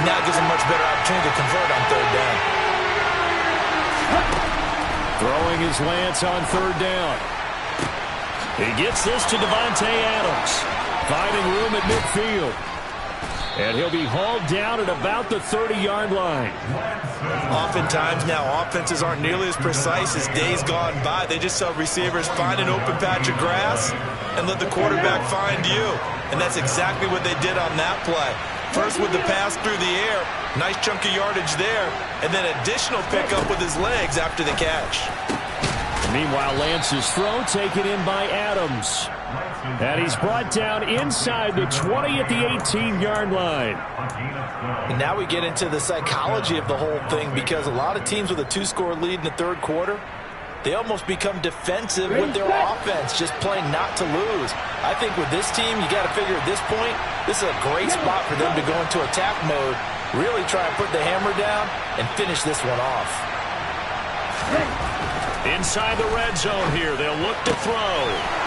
Now gives a much better opportunity to convert on third down. Throwing his Lance on third down. He gets this to Davante Adams. Finding room at midfield. And he'll be hauled down at about the 30-yard line. Oftentimes now, offenses aren't nearly as precise as days gone by. They just saw receivers find an open patch of grass and let the quarterback find you. And that's exactly what they did on that play. First with the pass through the air, nice chunk of yardage there, and then additional pickup with his legs after the catch. Meanwhile, Lance's throw taken in by Adams. And he's brought down inside the 20 at the 18-yard line. And now we get into the psychology of the whole thing, because a lot of teams with a 2-score lead in the third quarter, they almost become defensive with their offense, just playing not to lose. I think with this team, you got to figure at this point, this is a great spot for them to go into attack mode, really try and put the hammer down and finish this one off. Inside the red zone here, they'll look to throw.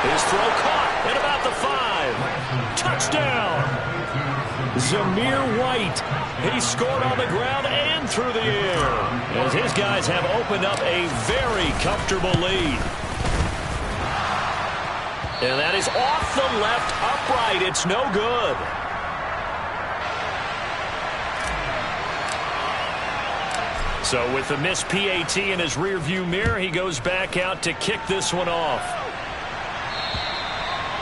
His throw caught at about the 5. Touchdown! Zamir White. He scored on the ground and through the air, as his guys have opened up a very comfortable lead. And that is off the left upright. It's no good. So with the missed PAT in his rearview mirror, he goes back out to kick this one off.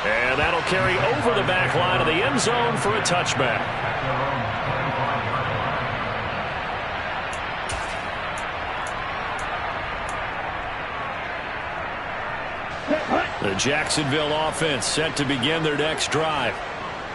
And that'll carry over the back line of the end zone for a touchback. The Jacksonville offense set to begin their next drive.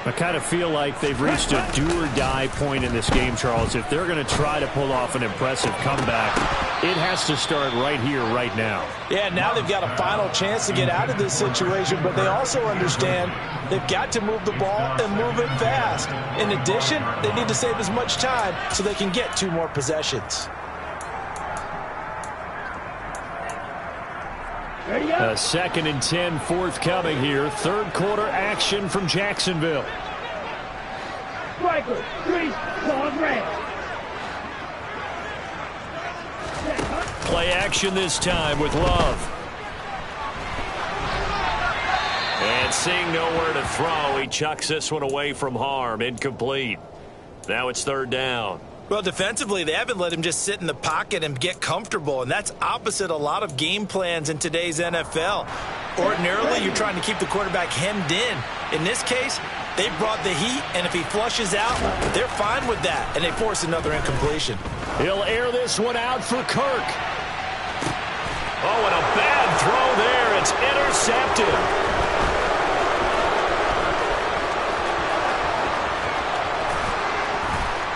I kind of feel like they've reached a do-or-die point in this game, Charles. If they're going to try to pull off an impressive comeback, it has to start right here, right now. Yeah, now they've got a final chance to get out of this situation, but they also understand they've got to move the ball and move it fast. In addition, they need to save as much time so they can get 2 more possessions. A 2nd and 10 forthcoming here. Third quarter action from Jacksonville. Striker, 3, long red. Play action this time with Love. And seeing nowhere to throw, he chucks this one away from harm. Incomplete. Now it's third down. Well, defensively, they haven't let him just sit in the pocket and get comfortable, and that's opposite a lot of game plans in today's NFL. Ordinarily, you're trying to keep the quarterback hemmed in. In this case, they brought the heat, and if he flushes out, they're fine with that, and they force another incompletion. He'll air this one out for Kirk. Oh, and a bad throw there. It's intercepted.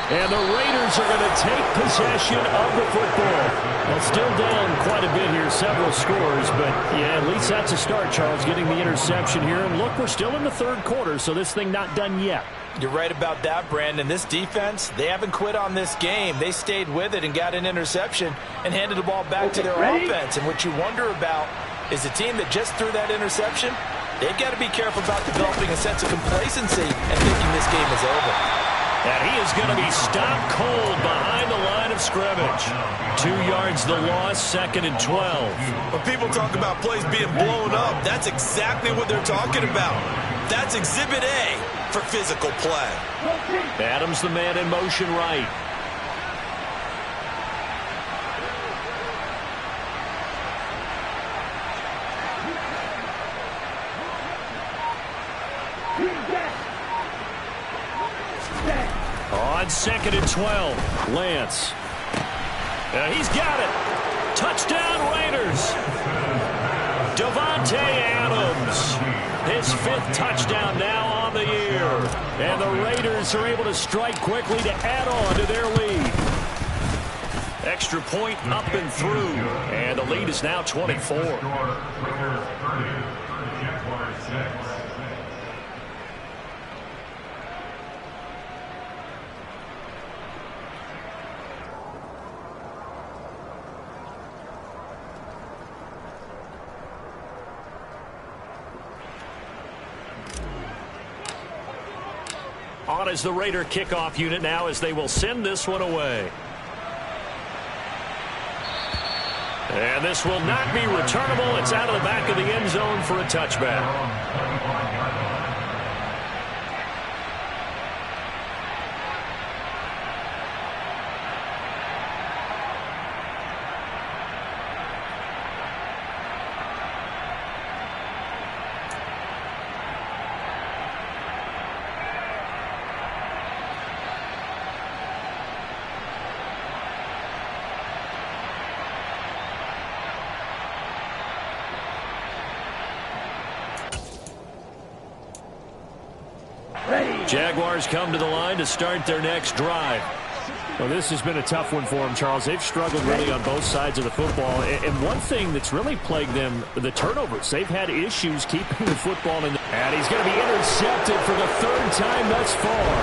And the Raiders are going to take possession of the football. Well, still down quite a bit here, several scores, but yeah, at least that's a start, Charles, getting the interception here. And look, we're still in the third quarter, so this thing not done yet. You're right about that, Brandon. This defense, they haven't quit on this game. They stayed with it and got an interception and handed the ball back to their offense. And what you wonder about is the team that just threw that interception, they've got to be careful about developing a sense of complacency and thinking this game is over. And he is going to be stopped cold behind the line of scrimmage. 2 yards the loss, 2nd and 12. When people talk about plays being blown up, that's exactly what they're talking about. That's Exhibit A for physical play. Adams the man in motion right. On 2nd and 12, Lance. He's got it. Touchdown Raiders. Davante Adams. His 5th touchdown now on the year. And the Raiders are able to strike quickly to add on to their lead. Extra point up and through. And the lead is now 24. On as the Raider kickoff unit now, as they will send this one away. And this will not be returnable. It's out of the back of the end zone for a touchback. Jaguars come to the line to start their next drive. Well, this has been a tough one for them, Charles. They've struggled really on both sides of the football. And one thing that's really plagued them, the turnovers. They've had issues keeping the football in. And he's going to be intercepted for the third time thus far.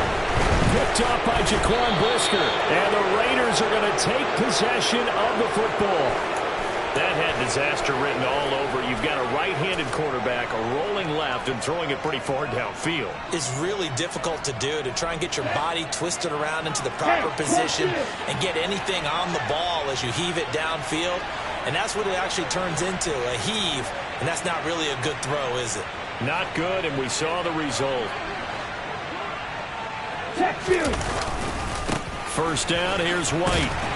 Picked off by Jaquan Brisker. And the Raiders are going to take possession of the football. That had disaster written all over. You've got a right-handed quarterback, a rolling left, and throwing it pretty far downfield. It's really difficult to do, to try and get your body twisted around into the proper position and get anything on the ball as you heave it downfield. And that's what it actually turns into, a heave. And that's not really a good throw, is it? Not good, and we saw the result. First down, here's White.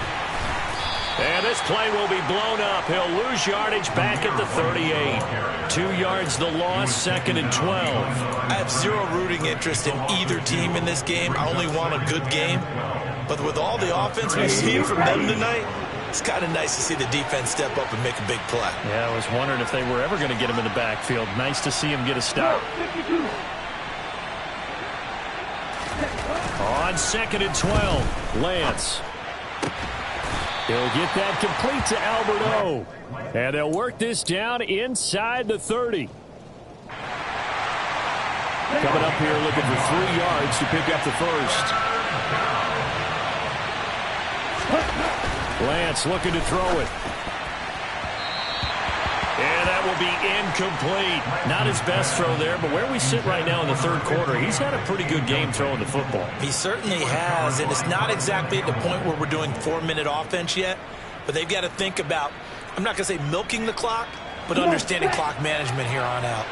And this play will be blown up. He'll lose yardage back at the 38. 2 yards the loss, 2nd and 12. I have zero rooting interest in either team in this game. I only want a good game. But with all the offense we've seen from them tonight, it's kind of nice to see the defense step up and make a big play. Yeah, I was wondering if they were ever going to get him in the backfield. Nice to see him get a stop. On 2nd and 12, Lance. He'll get that complete to Alberto. And they'll work this down inside the 30. Coming up here looking for 3 yards to pick up the first. Lance looking to throw it. And that will be incomplete. Not his best throw there, but where we sit right now in the third quarter, he's had a pretty good game throwing the football. He certainly has, and it's not exactly at the point where we're doing 4-minute offense yet, but they've got to think about, I'm not going to say milking the clock, but understanding clock management here on out.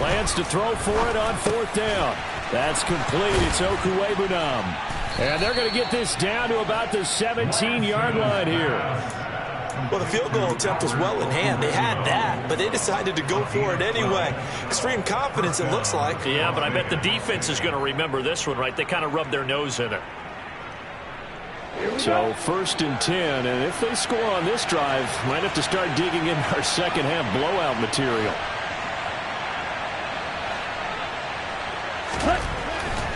Lance to throw for it on 4th down. That's complete. It's Okuwebunam. And they're going to get this down to about the 17-yard line here. Well, the field goal attempt was well in hand. They had that, but they decided to go for it anyway. Extreme confidence, it looks like. Yeah, but I bet the defense is going to remember this one, right? They kind of rubbed their nose in it. So 1st and 10, and if they score on this drive, might have to start digging in our second-half blowout material.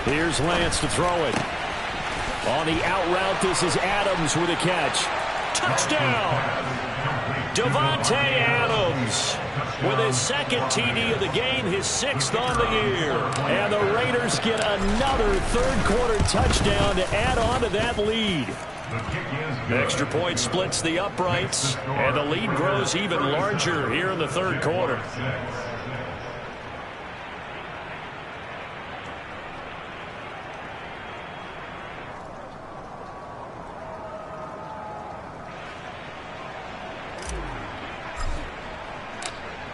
Here's Lance to throw it. On the out route, this is Adams with a catch. Touchdown! Devontae Adams with his 2nd TD of the game, his 6th on the year. And the Raiders get another third-quarter touchdown to add on to that lead. Extra point splits the uprights, and the lead grows even larger here in the third quarter.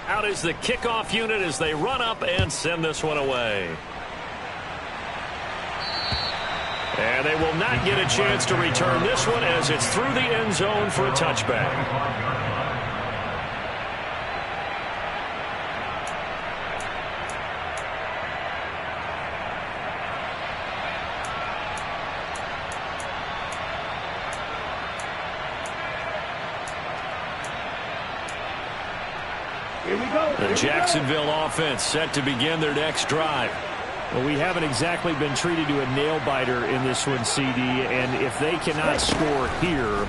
Out is the kickoff unit as they run up and send this one away. And they will not get a chance to return this one as it's through the end zone for a touchback. The Jacksonville offense set to begin their next drive. Well, we haven't exactly been treated to a nail-biter in this one, CD, and if they cannot score here,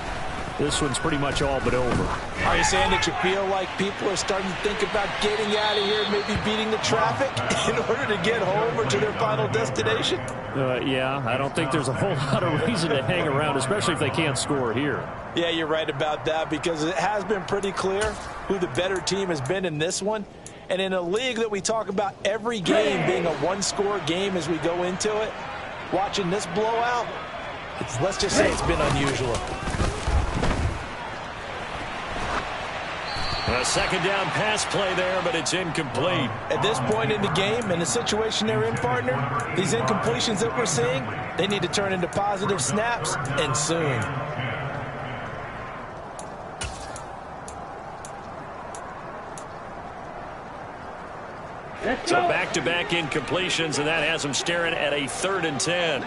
this one's pretty much all but over. Are you saying that you feel like people are starting to think about getting out of here, maybe beating the traffic in order to get home or to their final destination? Yeah, I don't think there's a whole lot of reason to hang around, especially if they can't score here. Yeah, you're right about that, because it has been pretty clear who the better team has been in this one. And in a league that we talk about every game being a one-score game as we go into it, watching this blowout, Let's just say it's been unusual. A second down pass play there, but it's incomplete. At this point in the game, in the situation they're in, partner, these incompletions that we're seeing, they need to turn into positive snaps, and soon. So back-to-back incompletions, and that has them staring at a 3rd and 10.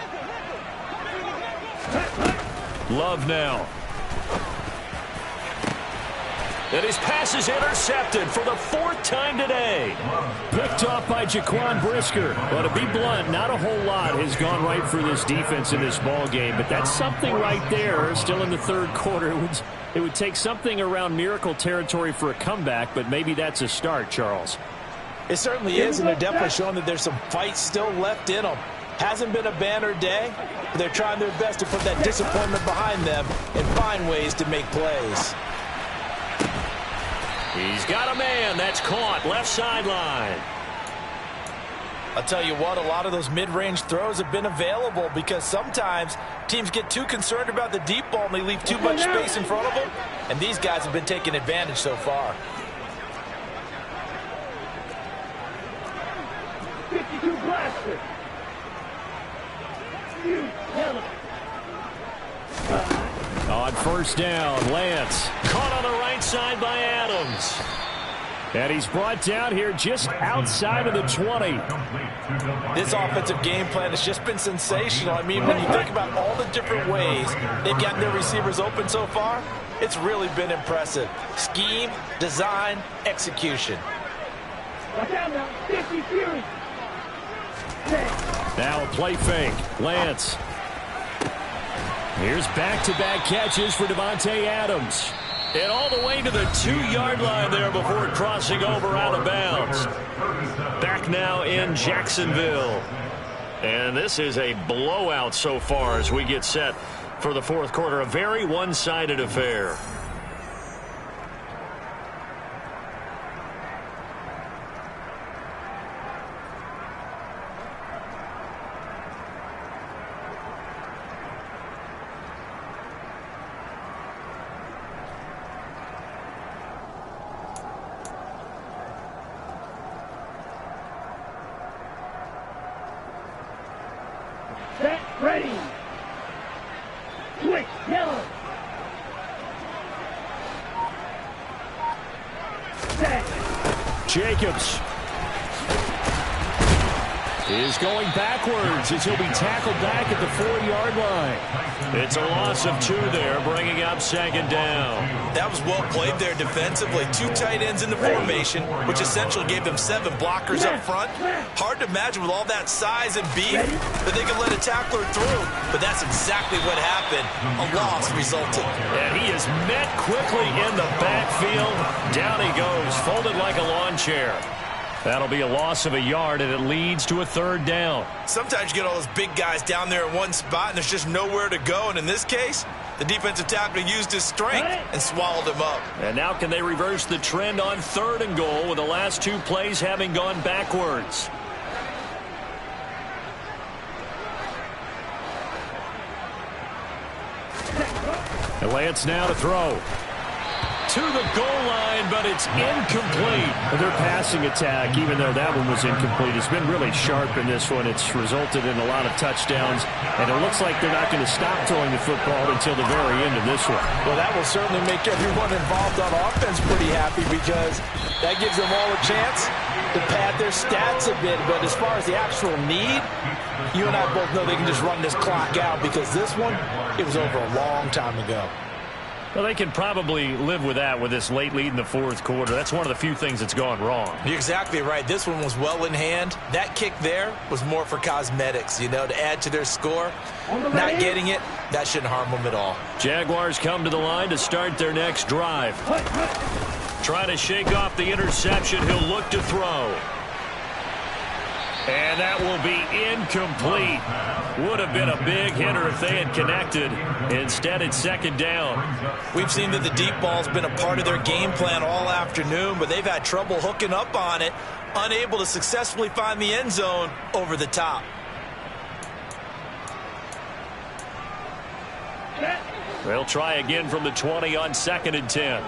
Love now. And his pass is intercepted for the 4th time today. Picked off by Jaquan Brisker. But to be blunt, not a whole lot has gone right for this defense in this ball game. But that's something right there. Still in the 3rd quarter. It would take something around miracle territory for a comeback, but maybe that's a start, Charles. It certainly is, and they're definitely showing that there's some fight still left in them. Hasn't been a banner day, but they're trying their best to put that disappointment behind them and find ways to make plays. He's got a man. That's caught. Left sideline. I'll tell you what, a lot of those mid-range throws have been available because sometimes teams get too concerned about the deep ball and they leave too much space in front of them, and these guys have been taking advantage so far. 52 blaster. On 1st down, Lance caught on the right side by Adams. And he's brought down here just outside of the 20. This offensive game plan has just been sensational. I mean, when you think about all the different ways they've gotten their receivers open so far, it's really been impressive. Scheme, design, execution. Watch out now. 50 Fury. Now a play fake. Lance. Here's back-to-back catches for Devontae Adams. And all the way to the 2-yard line there before crossing over out of bounds. Back now in Jacksonville. And this is a blowout so far as we get set for the 4th quarter. A very one-sided affair. Set, ready. Switch, yellow. Set. Jacobs is going backwards as he'll be tackled back at the 4-yard line. It's a loss of 2 there, bringing up 2nd down. That was well played there defensively. 2 tight ends in the formation, which essentially gave them 7 blockers up front. Hard to imagine with all that size and beef that they could let a tackler through, but that's exactly what happened. A loss resulted. And he is met quickly in the backfield. Down he goes, folded like a lawn chair. That'll be a loss of 1 yard, and it leads to a 3rd down. Sometimes you get all those big guys down there in one spot, and there's just nowhere to go. And in this case, the defensive tackle used his strength and swallowed him up. And now can they reverse the trend on 3rd and goal with the last 2 plays having gone backwards? And Lance now to throw. To the goal line, but it's incomplete. Their passing attack, even though that one was incomplete, has been really sharp in this one. It's resulted in a lot of touchdowns, and it looks like they're not going to stop throwing the football until the very end of this one. Well, that will certainly make everyone involved on offense pretty happy because that gives them all a chance to pad their stats a bit. But as far as the actual need, you and I both know they can just run this clock out because this one, it was over a long time ago. Well, they can probably live with that with this late lead in the 4th quarter. That's one of the few things that's gone wrong. You're exactly right. This one was well in hand. That kick there was more for cosmetics, you know, to add to their score. Not getting it, that shouldn't harm them at all. Jaguars come to the line to start their next drive. Trying to shake off the interception. He'll look to throw. And that will be incomplete. Would have been a big hitter if they had connected. Instead, it's 2nd down. We've seen that the deep ball's been a part of their game plan all afternoon, but they've had trouble hooking up on it, unable to successfully find the end zone over the top. They'll try again from the 20 on 2nd and 10.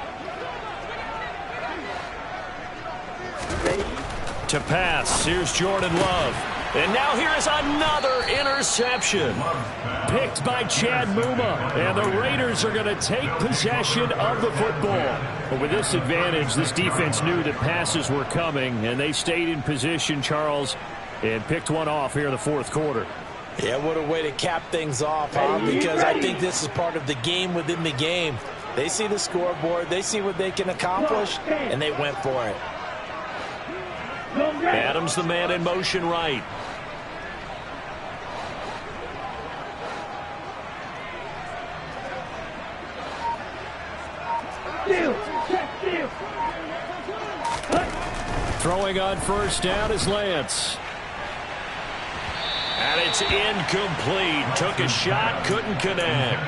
To pass, here's Jordan Love. And now here is another interception. Picked by Chad Muma. And the Raiders are going to take possession of the football. But with this advantage, this defense knew that passes were coming, and they stayed in position, Charles, and picked one off here in the 4th quarter. Yeah, what a way to cap things off, huh? Because I think this is part of the game within the game. They see the scoreboard, they see what they can accomplish, and they went for it. Adams the man in motion right. Throwing on 1st down is Lance. And it's incomplete. Took a shot, couldn't connect.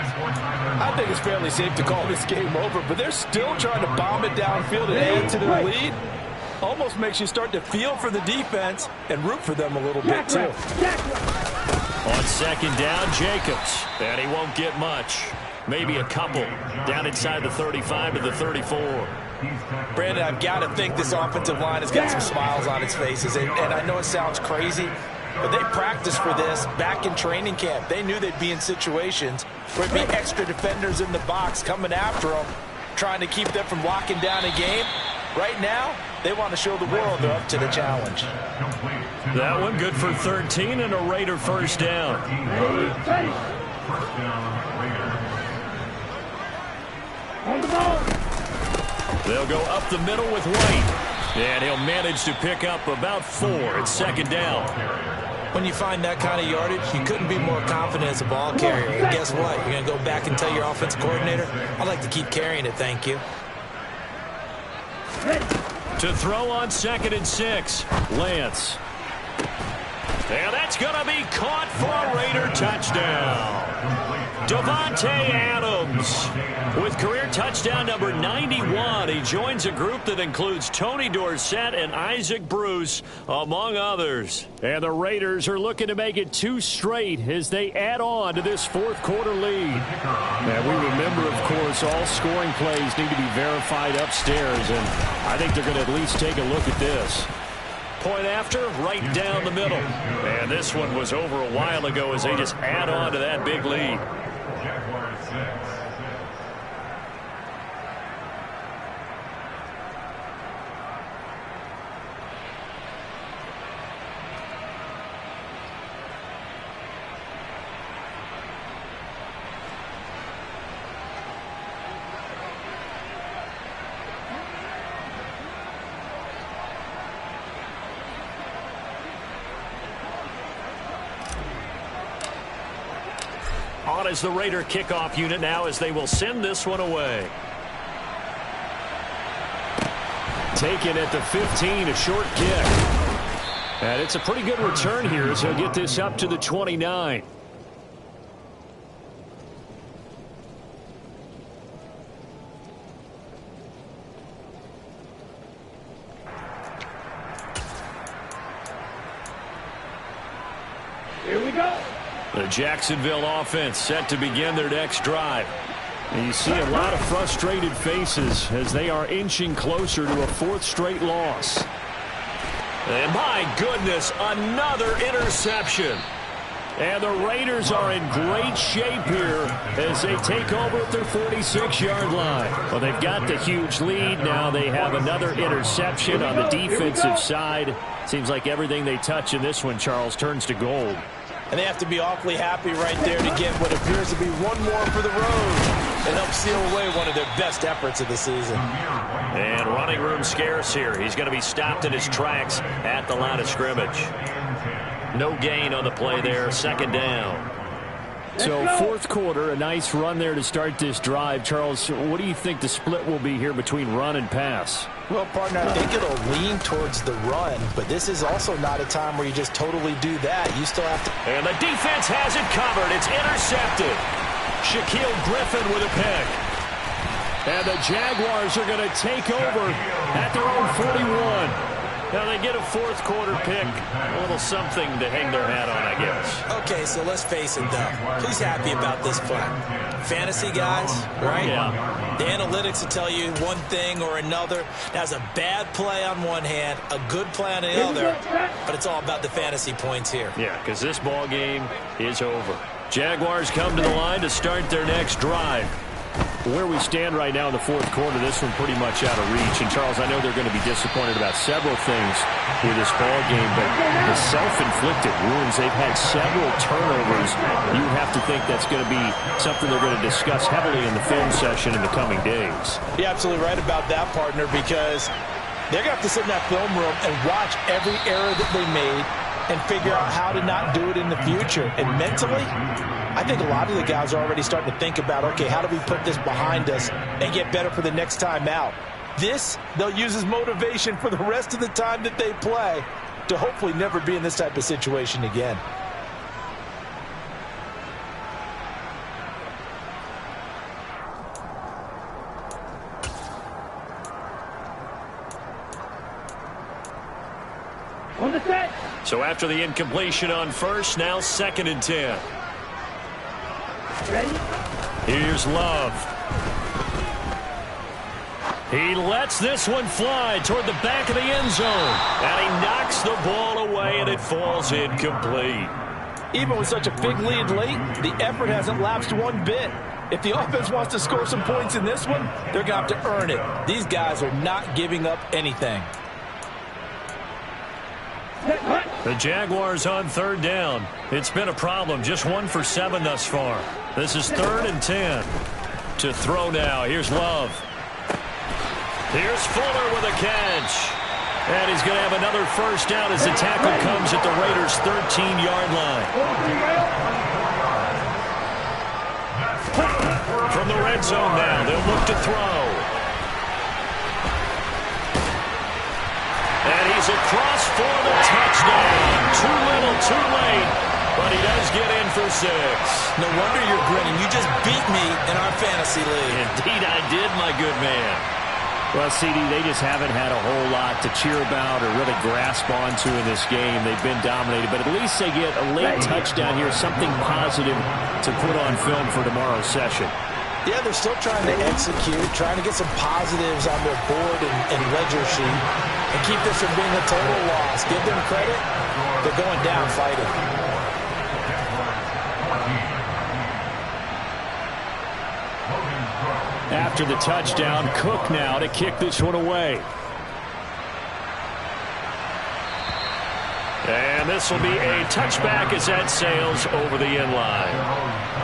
I think it's fairly safe to call this game over, but they're still trying to bomb it downfield and add to their lead. Almost makes you start to feel for the defense and root for them a little bit, too. On 2nd down, Jacobs. And he won't get much. Maybe a couple. Down inside the 35 to the 34. Brandon, I've got to think this offensive line has got some smiles on its faces. And I know it sounds crazy, but they practiced for this back in training camp. They knew they'd be in situations where there'd be extra defenders in the box coming after them, trying to keep them from locking down a game. Right now, they want to show the world they're up to the challenge. That one good for 13 and a Raider 1st down. They'll go up the middle with White. And he'll manage to pick up about 4 at 2nd down. When you find that kind of yardage, you couldn't be more confident as a ball carrier. And guess what? You're going to go back and tell your offensive coordinator, I'd like to keep carrying it, thank you. To throw on 2nd and 6, Lance. And that's going to be caught for a Raider touchdown. Davante Adams with career touchdown number 91. He joins a group that includes Tony Dorsett and Isaac Bruce, among others. And the Raiders are looking to make it 2 straight as they add on to this 4th quarter lead. And we remember, of course, all scoring plays need to be verified upstairs, and I think they're going to at least take a look at this. Point after, right down the middle. And this one was over a while ago as they just add on to that big lead. On is the Raider kickoff unit now as they will send this one away. Taken at the 15, a short kick. And it's a pretty good return here as he'll get this up to the 29. Here we go. The Jacksonville offense set to begin their next drive. And you see a lot of frustrated faces as they are inching closer to a 4th straight loss. And my goodness, another interception. And the Raiders are in great shape here as they take over at their 46-yard line. Well, they've got the huge lead. Now they have another interception on the defensive side. Seems like everything they touch in this one, Charles, turns to gold. And they have to be awfully happy right there to get what appears to be one more for the road and help seal away one of their best efforts of the season. And running room scarce here. He's going to be stopped in his tracks at the line of scrimmage. No gain on the play there. 2nd down. So 4th quarter, a nice run there to start this drive. Charles, what do you think the split will be here between run and pass? Well, partner, I think it'll lean towards the run, but this is also not a time where you just totally do that. You still have to. And the defense has it covered. It's intercepted. Shaquille Griffin with a pick. And the Jaguars are going to take over at their own 41. Now they get a fourth quarter pick, a little something to hang their hat on, I guess. Okay, so let's face it, though. Who's happy about this play? Fantasy guys, right? Yeah. The analytics will tell you one thing or another. That's a bad play on one hand, a good play on the other, but it's all about the fantasy points here. Yeah, because this ball game is over. Jaguars come to the line to start their next drive. Where we stand right now in the fourth quarter, this one pretty much out of reach. And, Charles, I know they're going to be disappointed about several things with this ball game, but the self-inflicted wounds, they've had several turnovers. You have to think that's going to be something they're going to discuss heavily in the film session in the coming days. You're absolutely right about that, partner, because they're going to have to sit in that film room and watch every error that they made and figure out how to not do it in the future. And mentally, I think a lot of the guys are already starting to think about, okay, how do we put this behind us and get better for the next time out? This, they'll use as motivation for the rest of the time that they play to hopefully never be in this type of situation again. On the set. So after the incompletion on first, now 2nd and 10. Ready? Here's Love. He lets this one fly toward the back of the end zone. And he knocks the ball away, and it falls incomplete. Even with such a big lead late, the effort hasn't lapsed one bit. If the offense wants to score some points in this one, they're going to have to earn it. These guys are not giving up anything. The Jaguars on 3rd down. It's been a problem. Just 1 for 7 thus far. This is 3rd and 10. To throw now. Here's Love. Here's Fuller with a catch. And he's going to have another first down as the tackle comes at the Raiders' 13-yard line. From the red zone now, they'll look to throw. And he's across for the touchdown. Too little, too late. But he does get in for 6. No wonder you're grinning. You just beat me in our fantasy league. Indeed I did, my good man. Well, CD, they just haven't had a whole lot to cheer about or really grasp onto in this game. They've been dominated, but at least they get a late touchdown here, something positive to put on film for tomorrow's session. Yeah, they're still trying to execute, trying to get some positives on their board and ledger sheet and keep this from being a total loss. Give them credit. They're going down fighting. After the touchdown, Cook now to kick this one away. And this will be a touchback as that sails over the end line.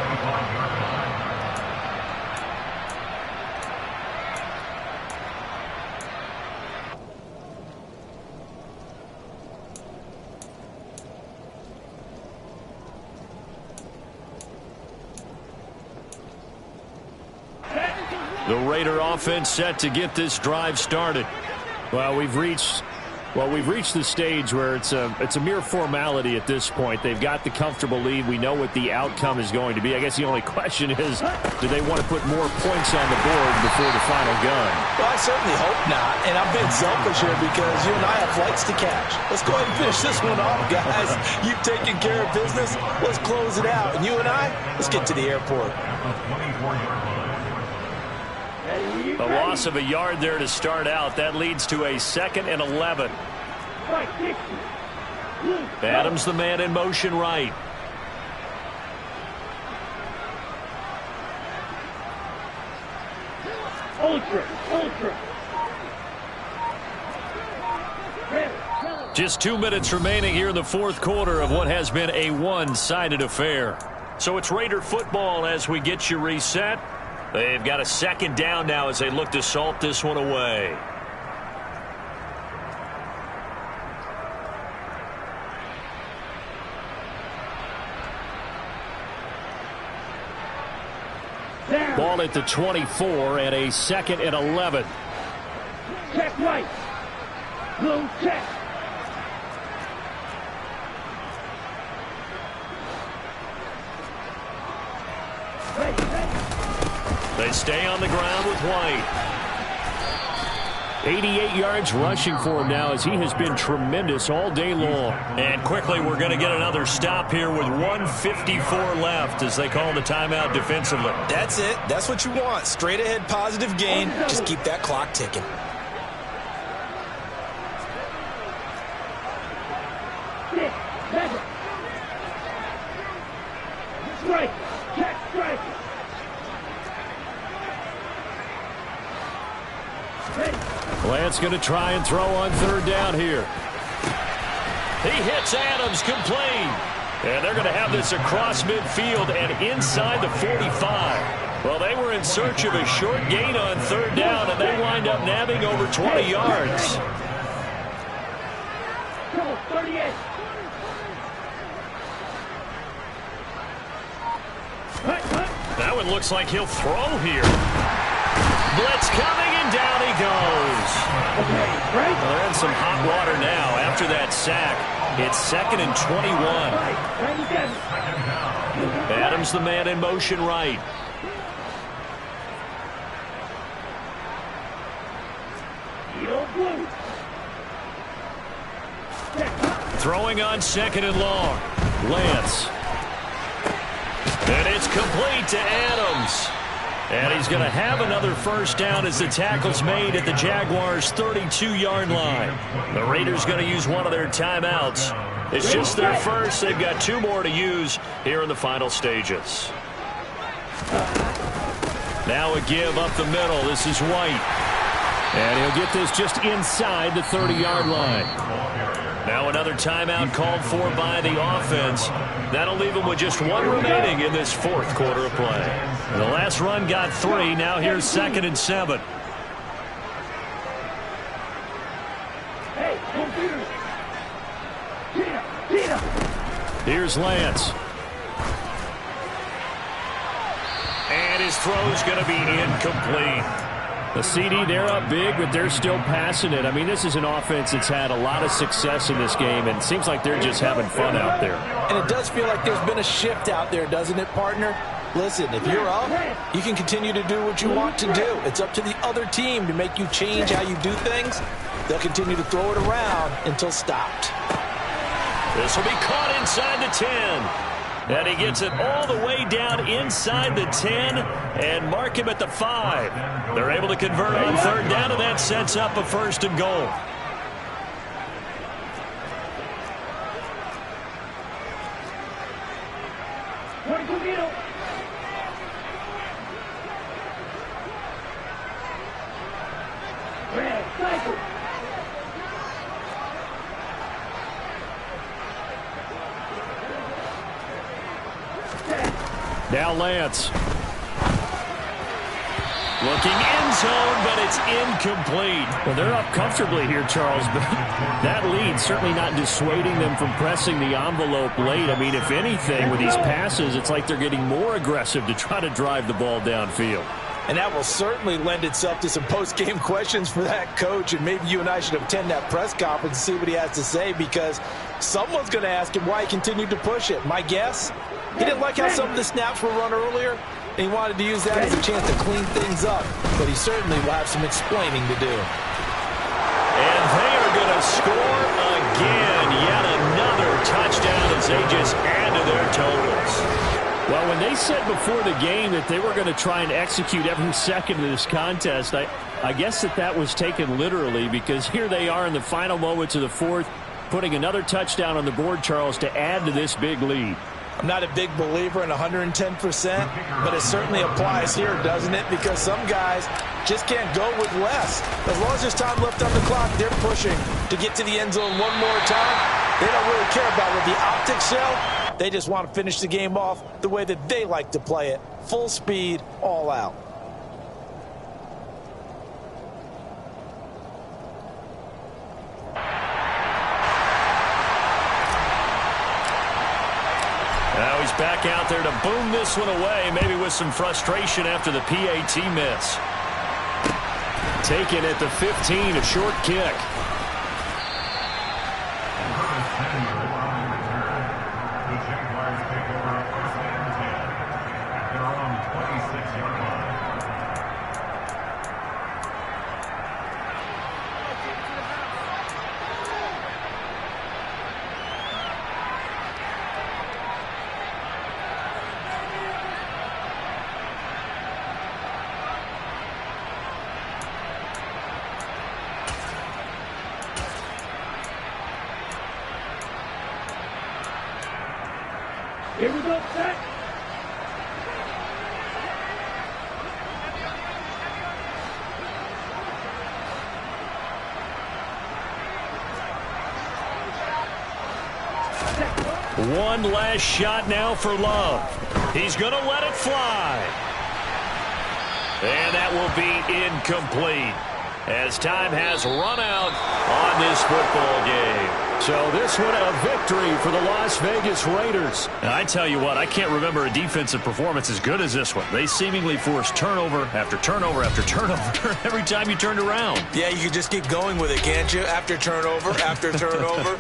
The Raider offense set to get this drive started. Well, we've reached the stage where it's a mere formality at this point. They've got the comfortable lead. We know what the outcome is going to be. I guess the only question is, do they want to put more points on the board before the final gun? Well, I certainly hope not. And I'm being selfish here because you and I have flights to catch. Let's go ahead and finish this one off, guys. You've taken care of business. Let's close it out. And you and I, let's get to the airport. A loss of a yard there to start out. That leads to a 2nd and 11. Adams the man in motion right. Ultra. Just 2 minutes remaining here in the fourth quarter of what has been a one-sided affair. So it's Raider football as we get you reset. They've got a 2nd down now as they look to salt this one away. Ball at the 24 and a 2nd and 11. Check right. Blue check. Ready. They stay on the ground with White. 88 yards rushing for him now as he has been tremendous all day long. And quickly we're going to get another stop here with 1:54 left as they call the timeout defensively. That's it. That's what you want. Straight ahead positive gain. Just keep that clock ticking. Strike. Check strike. Lance going to try and throw on third down here. He hits Adams complete. And they're going to have this across midfield and inside the 45. Well, they were in search of a short gain on third down, and they wind up nabbing over 20 yards. 38. That one looks like he'll throw here. Blitz coming, and down he goes. Well, they're in some hot water now after that sack. It's 2nd and 21. Adams the man in motion right. Throwing on 2nd and long. Lance. And it's complete to Adams. And he's going to have another first down as the tackle's made at the Jaguars' 32-yard line. The Raiders going to use one of their timeouts. It's just their first. They've got 2 more to use here in the final stages. Now a give up the middle. This is White. And he'll get this just inside the 30-yard line. Now another timeout called for by the offense. That'll leave them with just 1 remaining in this 4th quarter of play. The last run got 3. Now here's 2nd and 7. Here's Lance. And his throw's going to be incomplete. The CD, they're up big, but they're still passing it. I mean, this is an offense that's had a lot of success in this game, and it seems like they're just having fun out there. And it does feel like there's been a shift out there, doesn't it, partner? Listen, if you're up, you can continue to do what you want to do. It's up to the other team to make you change how you do things. They'll continue to throw it around until stopped. This will be caught inside the 10. And he gets it all the way down inside the 10 and mark him at the 5. They're able to convert on third down, and that sets up a 1st and goal. Now Lance. Looking end zone, but it's incomplete. Well, they're up comfortably here, Charles, but that lead certainly not dissuading them from pressing the envelope late. I mean, if anything, with these passes, it's like they're getting more aggressive to try to drive the ball downfield. And that will certainly lend itself to some post-game questions for that coach, and maybe you and I should attend that press conference and see what he has to say, because someone's going to ask him why he continued to push it. My guess, he didn't like how some of the snaps were run earlier, and he wanted to use that as a chance to clean things up, but he certainly will have some explaining to do. And they are going to score again. Yet another touchdown as they just add to their totals. Well, when they said before the game that they were going to try and execute every second of this contest, I guess that was taken literally, because here they are in the final moments of the 4th, putting another touchdown on the board, Charles, to add to this big lead. I'm not a big believer in 110%, but it certainly applies here, doesn't it? Because some guys just can't go with less. As long as there's time left on the clock, they're pushing to get to the end zone one more time. They don't really care about what the optics show. They just want to finish the game off the way that they like to play it. Full speed, all out. Now he's back out there to boom this one away, maybe with some frustration after the PAT miss. Taken at the 15, a short kick. Here we go, set. One last shot now for Love. He's going to let it fly. And that will be incomplete as time has run out on this football game. So this one a victory for the Las Vegas Raiders. And I tell you what, I can't remember a defensive performance as good as this one. They seemingly forced turnover after turnover after turnover every time you turned around. Yeah, you could just keep going with it, can't you? After turnover, after turnover.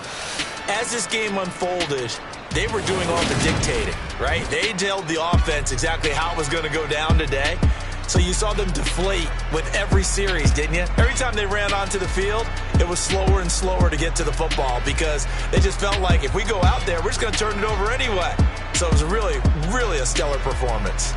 As this game unfolded, they were doing all the dictating, right? They told the offense exactly how it was going to go down today. So you saw them deflate with every series, didn't you? Every time they ran onto the field, it was slower and slower to get to the football because they just felt like if we go out there, we're just going to turn it over anyway. So it was really, really a stellar performance.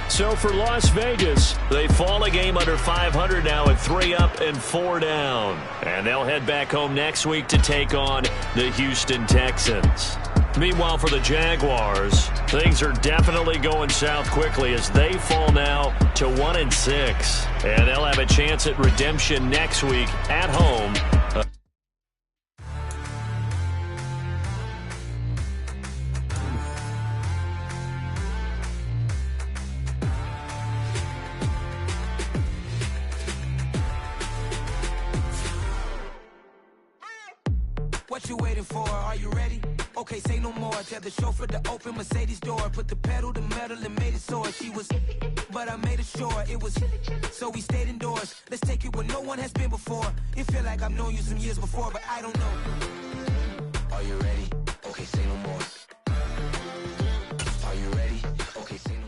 So for Las Vegas, they fall a game under 500 now at 3 up and 4 down. And they'll head back home next week to take on the Houston Texans. Meanwhile, for the Jaguars, things are definitely going south quickly as they fall now to 1-6. And they'll have a chance at redemption next week at home. What you waiting for? Are you ready? Okay, say no more. Tell the chauffeur to open Mercedes door. Put the pedal to metal and made it soar. She was, but I made it sure it was. So we stayed indoors. Let's take it where no one has been before. It feel like I've known you some years before, but I don't know. Are you ready? Okay, say no more. Are you ready? Okay, say no more.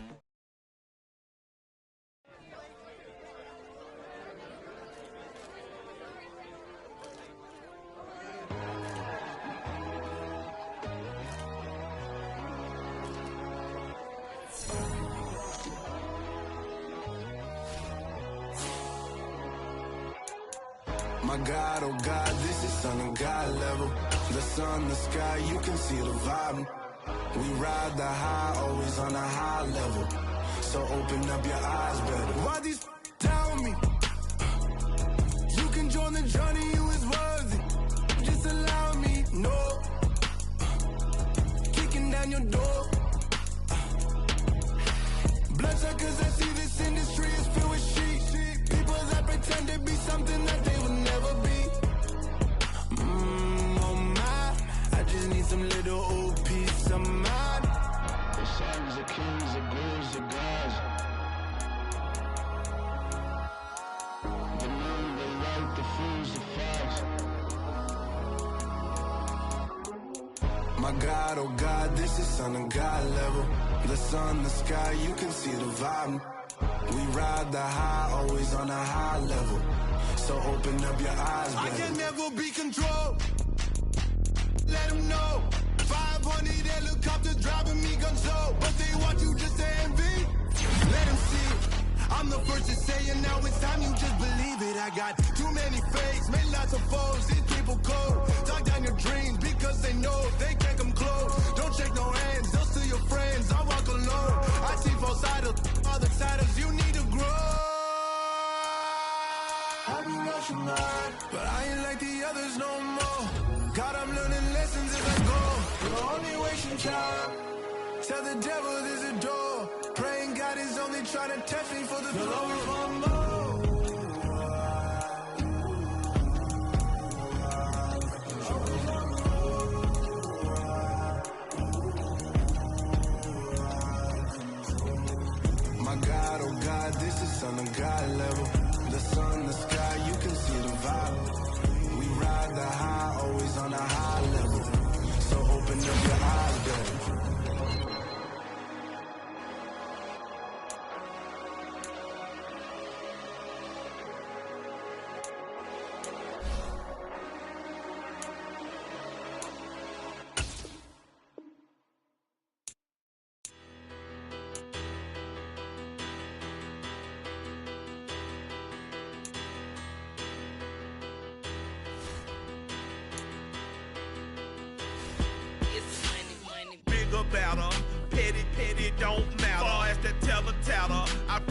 My God, oh God, this is Son of God level. The sun, the sky, you can see the vibe. We ride the high, always on a high level. So open up your eyes better. Why these tell me? You can join the journey, you is worthy. Just allow me, no. Kicking down your door. Bloodsuckers, I see this industry is filled with sheep. People that pretend to be something that they will never be. Oh my, I just need some little old peace of mind. The sons of kings, the ghouls, the gods. The moon, the light, the fools, the facts. My God, oh God, this is Son of God level. The sun, the sky, you can see the vibe. We ride the high, always on a high level. So open up your eyes, baby. I can never be controlled. Let them know. 500 helicopters driving me gonzo. But they want you just to envy. Let them see. I'm the first to say it, now it's time you just believe it. I got too many fakes, made lots of foes. These people cold. Talk down your dreams because they know they can't come close. Don't shake no hands, they'll steal your friends. I walk alone. I see both sides, other siders, you need to grow. I've been rushing hard, but I ain't like the others no more. God, I'm learning lessons as I go. You're only wasting time. Tell the devil there's a door. Praying God is only trying to test me for the glory for more. My God, oh God, this is Son of God level. The sun, the sky, you can see the vibe. We ride the high, always on a high level. So open up your eyes, baby.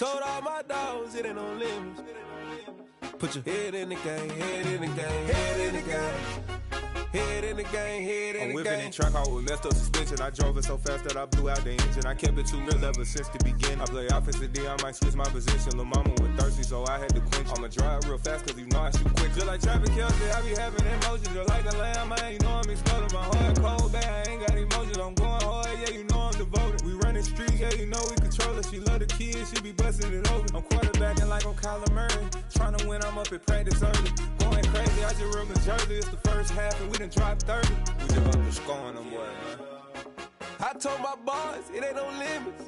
Told all my dogs it ain't no limits. Put your head in the game, head in the game, head in the game. Head in the game, head in the game. I'm whipping in track out with messed up suspension. I drove it so fast that I blew out the engine. I kept it too real ever since the beginning. I play offensive D, I might switch my position. Lil' mama was thirsty, so I had to quench. I'ma drive real fast, cause you know I shoot quick. Just like traffic Kelsey, I be having emotions. Just like a lamb, man, you know I'm exploding. My heart cold, bad, I ain't got emotions. I'm going hard, yeah, you know I'm devoted. We running streets, yeah, you know we control it. She love the kids, she be busting it over. I'm quarterbacking like I'm Kyler Murray. Trying to win, I'm up at practice early. Going crazy, I just real Jersey. It's the first half, and we done dropped 30. We just underscoring them, boy, man. I told my boys, it ain't no limits.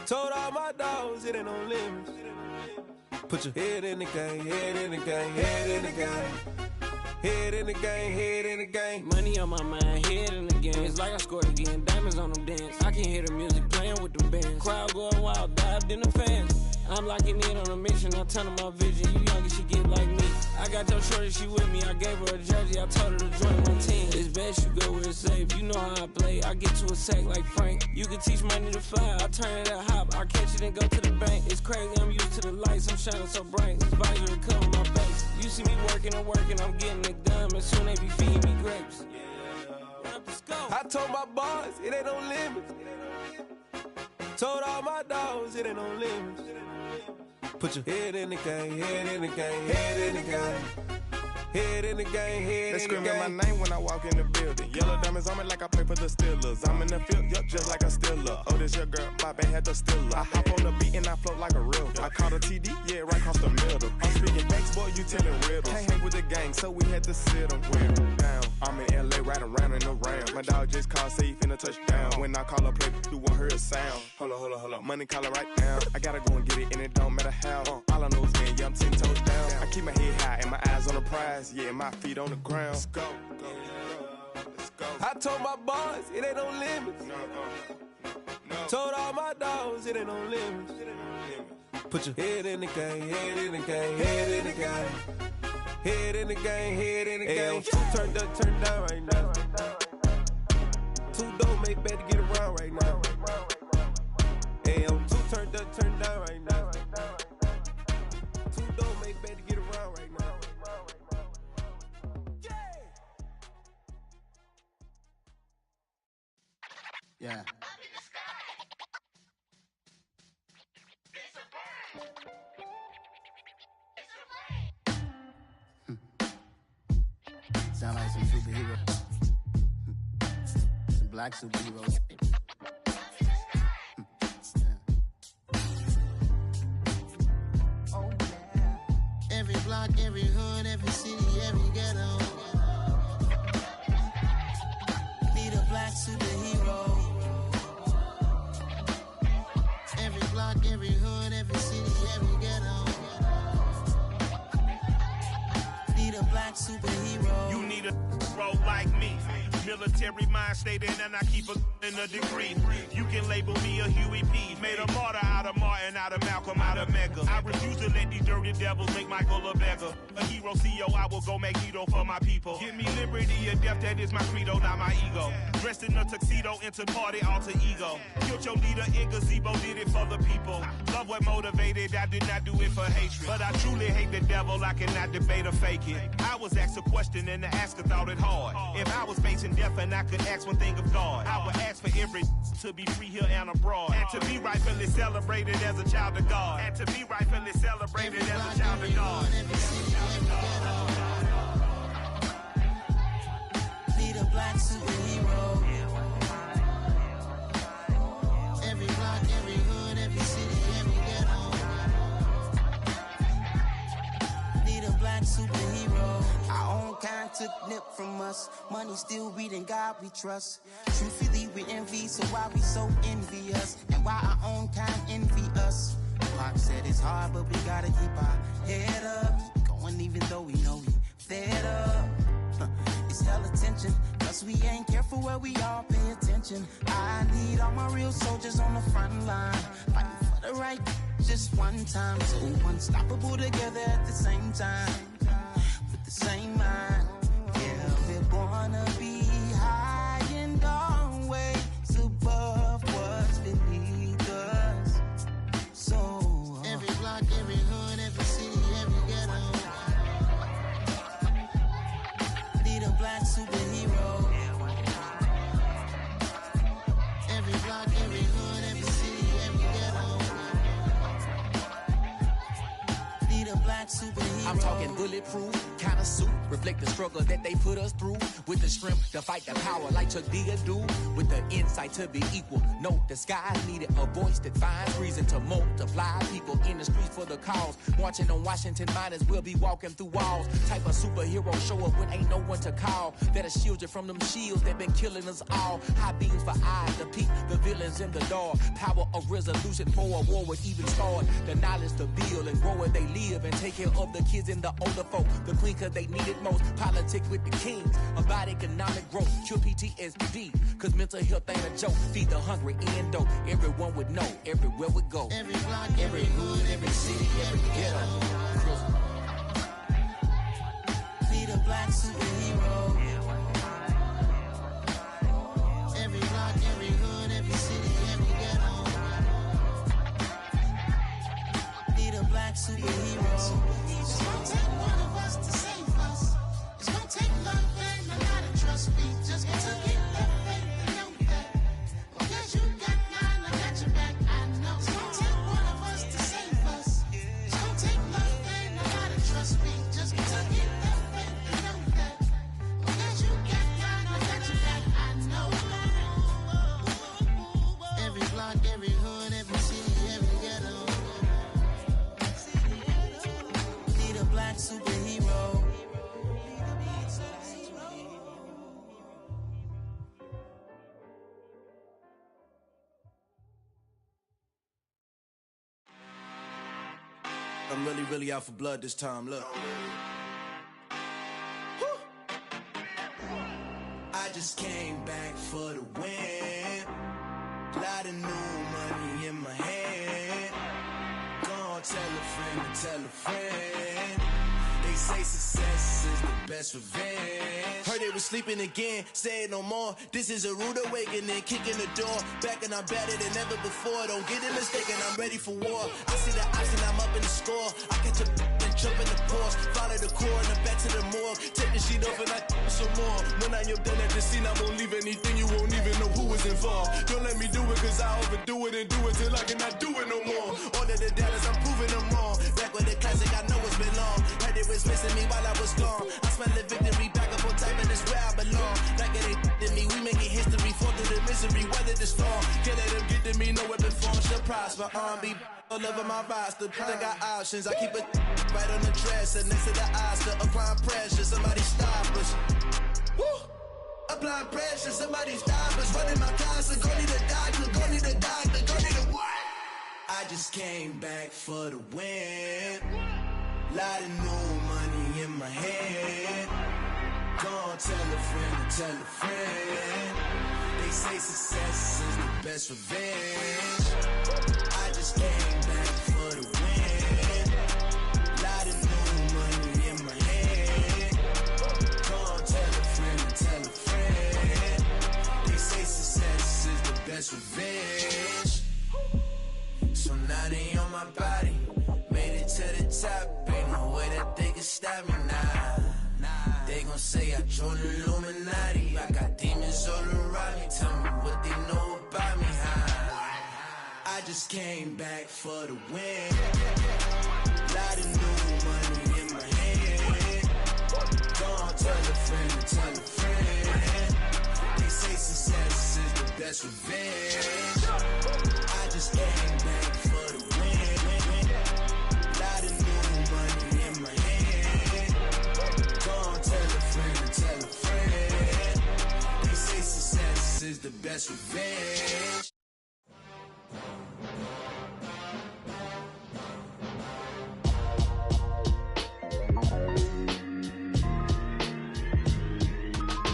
Told all my dogs, it ain't no limits. Put your head in the game, head in the game, head in the game. Head in the game, head in the game. Money on my mind, head in the game. It's like I scored again, diamonds on them dance. I can hear the music playing with them bands. Crowd going wild, dived in the fans. I'm locking in on a mission, I tell her my vision. You young and she get like me. I got your shorty, she with me. I gave her a jersey, I told her to join my team. It's best you go where it's safe. You know how I play. I get to a sack like Frank. You can teach money to fly. I turn it at hop. I catch it and go to the bank. It's crazy, I'm used to the lights. I'm shining so bright. This visor cover my face. You see me working and working. I'm getting it done. And soon they be feeding me grapes. I told my boys, it ain't no limits. Told all my dogs, it ain't no limits. Put your head in the game, head in the game, head in the game. Head in the game, head They in the game. screaming my name when I walk in the building. Yellow diamonds on me like I play for the Steelers. I'm in the field, yup, just like a Steeler. Oh, this your girl, Bobby had the Steeler. I hop on the beat and I float like a river. I caught a TD, yeah, right across the middle. I'm speaking next, boy, you telling riddles. Can't hang with the gang, so we had to sit them down. I'm in LA, riding around and around. My dog just called, say he finna touchdown. When I call a play, you won't hear a sound. Hold up, money calling right now. I gotta go and get it, and it don't matter how. All I know is man, yeah, I'm 10 toes down. I keep my head high and my eyes on the prize. Yeah, my feet on the ground. Let's go. I told my boys, it ain't no limits. Told all my dogs, it ain't no limits. Put your head in the game, head in the game, head in the game. Head in the game, head in the game. Two turned up, turned down right now. Two dope make better get around right now. Hey, I'm two turned up, turned down right now. Two dope make better get around right now. Yeah. Sound like some superheroes. Some black superheroes. Oh, yeah. Every block, every hood, every city, every ghetto. Need a black superhero. Every block, every hood, every city, every ghetto. Need a black superhero. You need a bro like me. Military mind state and I keep in a degree. You can label me a Huey P. Made a martyr out of Martin, out of Malcolm, out of Mega. I refuse to let these dirty devils make Michael a beggar. A hero CEO, I will go Magneto for my people. Give me liberty or death, that is my credo, not my ego. Dressed in a tuxedo, into party, alter ego. Killed your leader in gazebo, did it for the people. Love what motivated, I did not do it for hatred. But I truly hate the devil, I cannot debate or fake it. I was asked a question and the asker thought it hard. If I was facing death and I could ask one thing of God, I would ask for every to be free here and abroad. And to be rightfully celebrated as a child of God. And to be rightfully celebrated as a child of God. Need a black superhero. Every block, every hood, every city, every ghetto. Need a black superhero. Our own kind took nip from us. Money still reading God we trust. Truthfully we envy, so why we so envious? And why our own kind envy us? Pac said it's hard, but we gotta keep our head up. Going even though we know we fed up. It's hell attention, cause we ain't careful where we all pay attention. I need all my real soldiers on the front line, fighting for the right just one time. So unstoppable together at the same time, with the same mind. Yeah, we wanna be high and always above what's beneath us. superhero. I'm talking bulletproof, kind of suit, reflect the struggle that they put us through. With the strength to fight the power like Chuck D do. With the insight to be equal. Note the skies needed a voice that finds reason to multiply. People in the streets for the cause. Marching on Washington, might as well be walking through walls. Type of superhero show up when ain't no one to call. That'll shield you from them shields that been killing us all. High beams for eyes to peek the villains in the dark. Power of resolution for a war would even start. The knowledge to build and grow where they live and take care of the kids and the older folk. The queen cause they need it most. Politics with the kings. About economic growth. Cure PTSD. Cause mental health ain't a joke. Feed the hungry and dope. Everyone would know. Everywhere we go. Every block, every hood, every city, every ghetto. Be the black superhero. Every block, every hood, every city, every ghetto. Be the black superhero. It's gonna take one of us to save us. It's gonna take love and a lot of trust. We just got to get that faith and know that. Because you got mine, I got your back, I know. It's gonna take one of us to save us. It's gonna take love and a lot of trust. We just got to get that faith and know that. Because you got mine, I got your back, I know. Every block, every hood, every city, every ghetto. Need a black superhero. I'm really out for blood this time, look. I just came back for the win. Lot of new money in my hand. Gonna tell a friend to tell a friend. They say success is the best revenge. Heard they was sleeping again, say it no more. This is a rude awakening, kicking the door. Back and I'm better than ever before. Don't get it mistaken, I'm ready for war. I see the option, I'm up in the score. I catch a and jump in the course. Follow the core and the back to the morgue. Take the sheet off and I some more. When I am done at the scene, I won't leave anything. You won't even know who was involved. Don't let me do it, cause I overdo it and do it till I cannot do it no more. All of the doubters, I'm proving them wrong. Back with the classic, I know it's been long. Heard it was missing me while I was gone. I smell the victory back up on time, and it's where I belong. Like it ain't to me, we making history. Fall through the misery, weather the storm. Can't let them get to me, no weapon form shall prosper. R&B all over my roster, I got options. I keep it right on the dresser, next to the Oscar. Applying pressure, somebody stop us. Woo! Applying pressure, somebody stop us. Running my closet, go need a doctor, go need a doctor, go need a what? I just came back for the win. Lot of new money in my hand. Gonna tell a friend to tell a friend. They say success is the best revenge. I just came back for the win. Lot of new money in my hand. Gonna tell a friend to tell a friend. They say success is the best revenge. So now they on my body. Made it to the top. Ain't no way that they can stop me now. They gon' say I joined the Illuminati. I got demons all around me. Tell me what they know about me, huh? I just came back for the win. Lot of new money in my hand. Gonna tell a friend to tell a friend. They say success is the best revenge. I just came back for the win. Lot of new money in my hand. Gonna tell a friend to tell a friend. They say success is the best revenge.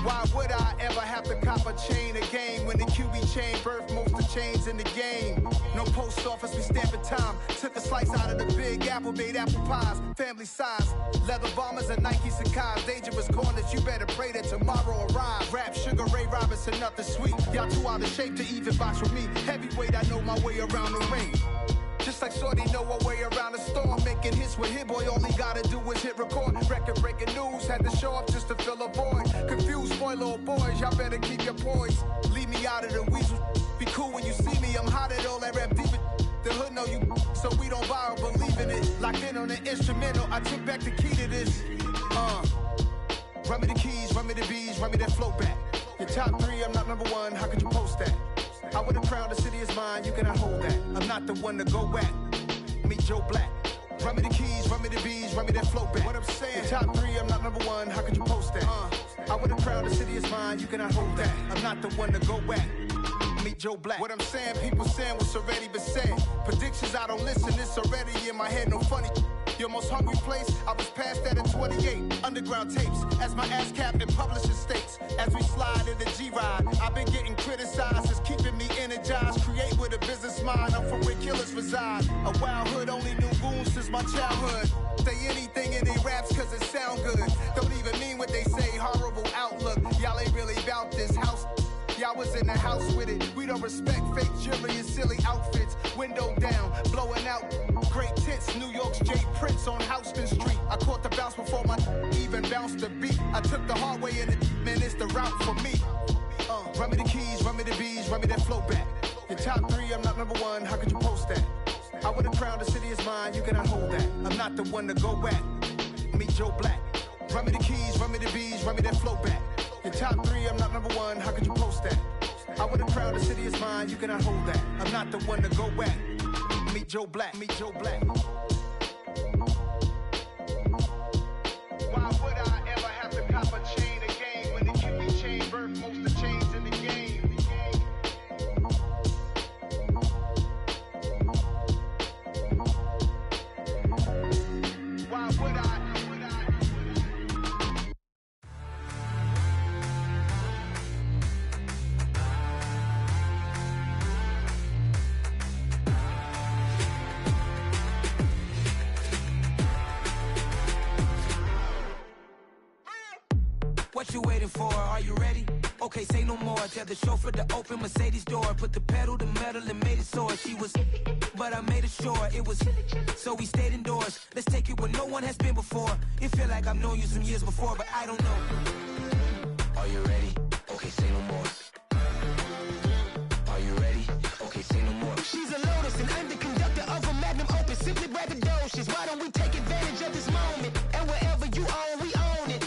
Why would I ever have to cop a chain again when the QB chain birthed most of the chains in the game? No post office, we stamping time. Took a slice out of the big apple, made apple pies. Family size, leather bombers and Nike Sacai's. Dangerous corners, you better pray that tomorrow arrives. Rap, Sugar Ray Robinson, nothing sweet. Y'all too out of shape to even box with me. Heavyweight, I know my way around the ring. Just like Shorty know her way around the storm. Making hits with Hit Boy, all he gotta do is hit record. Record breaking news, had to show up just to fill a void. Confused, spoiled little boys, y'all better keep your poise. Leave me out of the weasel. Be cool when you see me, I'm hot at all that rap deep. The hood know you, so we don't borrow, believe in it. Locked in on the instrumental, I took back the key to this. Run me the keys, run me the bees, run me that flow back. Your top 3, I'm not number 1, how could you post that? I would have crowned the city is mine, you cannot hold that. I'm not the one to go at. Meet Joe Black. Run me the keys, run me the bees, run me that flow back. What I'm saying, your top 3, I'm not number 1, how could you post that? I would have crowned the city is mine, you cannot hold that. I'm not the one to go at. Meet Joe Black. What I'm saying, people saying what's already been said. Predictions, I don't listen, it's already in my head, no funny. Your most hungry place, I was past that at 28. Underground tapes, as my ass cap in publishing states. As we slide in the G-Ride, I've been getting criticized, it's keeping me energized. Create with a business mind, I'm from where killers reside. A wild hood, only knew goons since my childhood. Say anything in they raps cause it sound good. Don't even mean what they say, horrible outlook. Y'all ain't really about this house. Y'all was in the house with it. We don't respect fake jewelry and silly outfits. Window down, blowing out great tits. New York's J. Prince on Houston Street. I caught the bounce before my even bounced the beat. I took the hard way and man, it's the route for me. Run me the keys, run me the bees, run me that flow back. Your top 3, I'm not number 1, how could you post that? I would have crowned the city is mine, you cannot hold that. I'm not the one to go at. Meet Joe Black. Run me the keys, run me the bees, run me that flow back. Your top 3, I'm not number 1, how could you post that? I would have crowned the city is mine, you cannot hold that. I'm not the one to go at. Meet Joe Black, meet Joe Black. Why would I ever have to cop a chain again when the QB chain birthed most of the chains in the game? Why would I? What you waiting for? Are you ready? Okay, say no more. Tell the chauffeur to open Mercedes door. Put the pedal to metal and made it soar. She was, but I made it sure it was. So we stayed indoors. Let's take it where no one has been before. It feel like I've known you some years before, but I don't know. Are you ready? Okay, say no more. Are you ready? Okay, say no more. She's a Lotus and I'm the conductor of a magnum opus. Simply braggadocious. Why don't we take advantage of this moment? And wherever you own, we own it.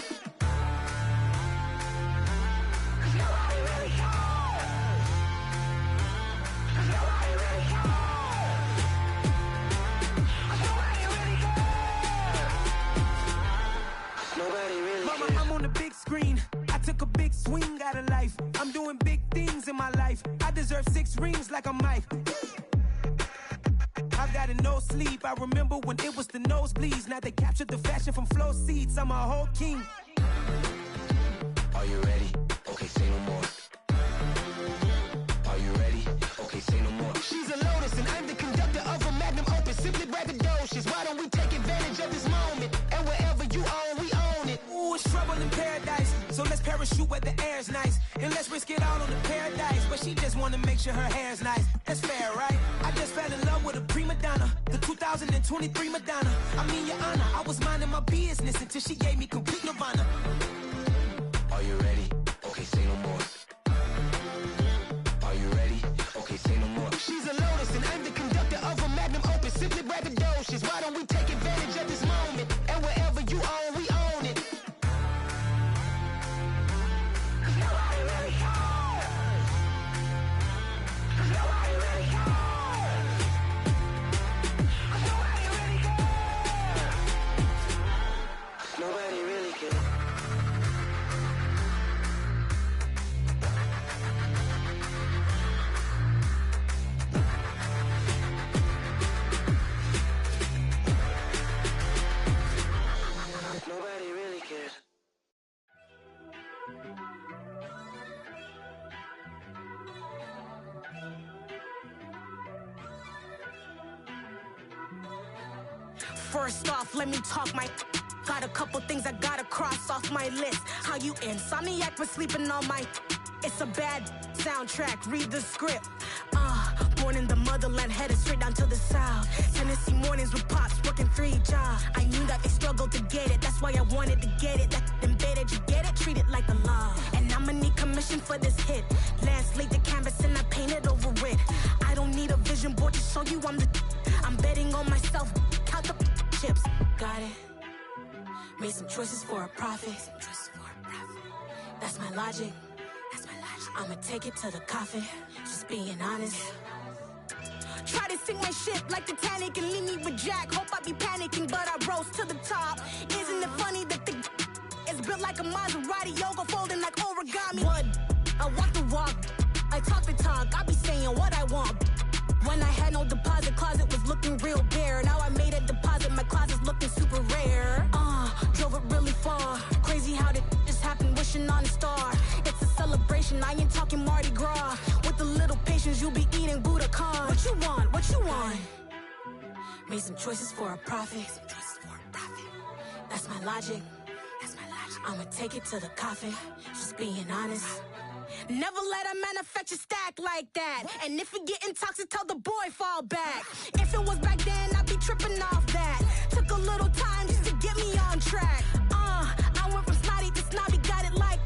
Mama, I'm on the big screen. I took a big swing out of life. I'm doing big things in my life. I deserve 6 rings like I'm Mike. I've got no sleep. I remember when it was the nosebleeds. Now they captured the fashion from flow seats. I'm a whole king. Are you ready? Okay, say no more. Are you ready? Okay, say no more. She's a Lotus and I'm the conductor of a magnum opus. Simply braggadocious. Why don't we take advantage of this moment? And wherever you own, we own it. Ooh, it's trouble in paradise. So let's parachute where the air's nice. And let's risk it all on the paradise. But she just wanna make sure her hair's nice. That's fair, right? I just fell in love with a prima donna. The 2023 Madonna. I mean, your honor, I was minding my business until she gave me complete nirvana. Are you ready? Okay, say no more. Are you ready? Okay, say no more. She's a Lotus and I'm the conductor of a magnum opus. Simply braggadocious. Why don't we take advantage of this moment? And wherever you own, we own it. Nobody really cares. Nobody really cares. Nobody really cares. Nobody really cares. Nobody really cares. First off, let me talk my. Got a couple things I gotta cross off my list. How you insomniac for sleeping on my. It's a bad soundtrack, read the script. Born in the motherland, headed straight down to the south. Tennessee mornings with pops, working 3 jobs. I knew that they struggled to get it, that's why I wanted to get it. That embedded, you get it, treat it like a law. And I'ma need commission for this hit. Last laid the canvas and I painted over it. I don't need a vision board to show show you I'm the. I'm betting on myself. Count the chips. Got it. Made some choices for a profit. That's my logic. I'ma take it to the coffin. Just being honest. Try to sink my ship like Titanic and leave me with Jack. Hope I be panicking, but I rose to the top. Isn't it funny that the is built like a Maserati, yoga folding like origami? What? I walk the walk. I talk the talk. I be saying what I want. When I had no deposit, closet was looking real bare. Now I made a deposit, my closet's looking super rare. Drove it really far. Crazy how did this happen, wishing on a star. It's a celebration, I ain't talking Mardi Gras. With a little patience, you'll be eating Budokan. What you want? What you want? Made some choices for a profit. That's my logic. I'ma take it to the coffin. Just being honest. Never let a manufacture stack like that. And if it getting toxic, tell the boy fall back. If it was back then, I'd be tripping off that. Took a little time just to get me on track. I went from snotty to snobby, got it like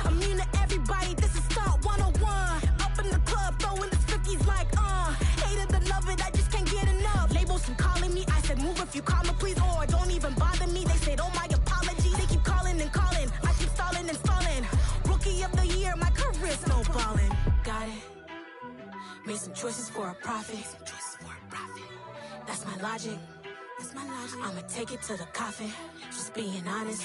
immune to everybody, this is Stunt 101. Up in the club, throwing the 50s like hate it or love it, I just can't get enough. Labels from calling me, I said move if you call me please, or don't even bother me. They said oh my apology, they keep calling and calling. I keep stalling and stalling. Rookie of the year, my career's snowballing. Got it. Made some choices for a profit. That's my logic. I'ma take it to the coffin. Just being honest.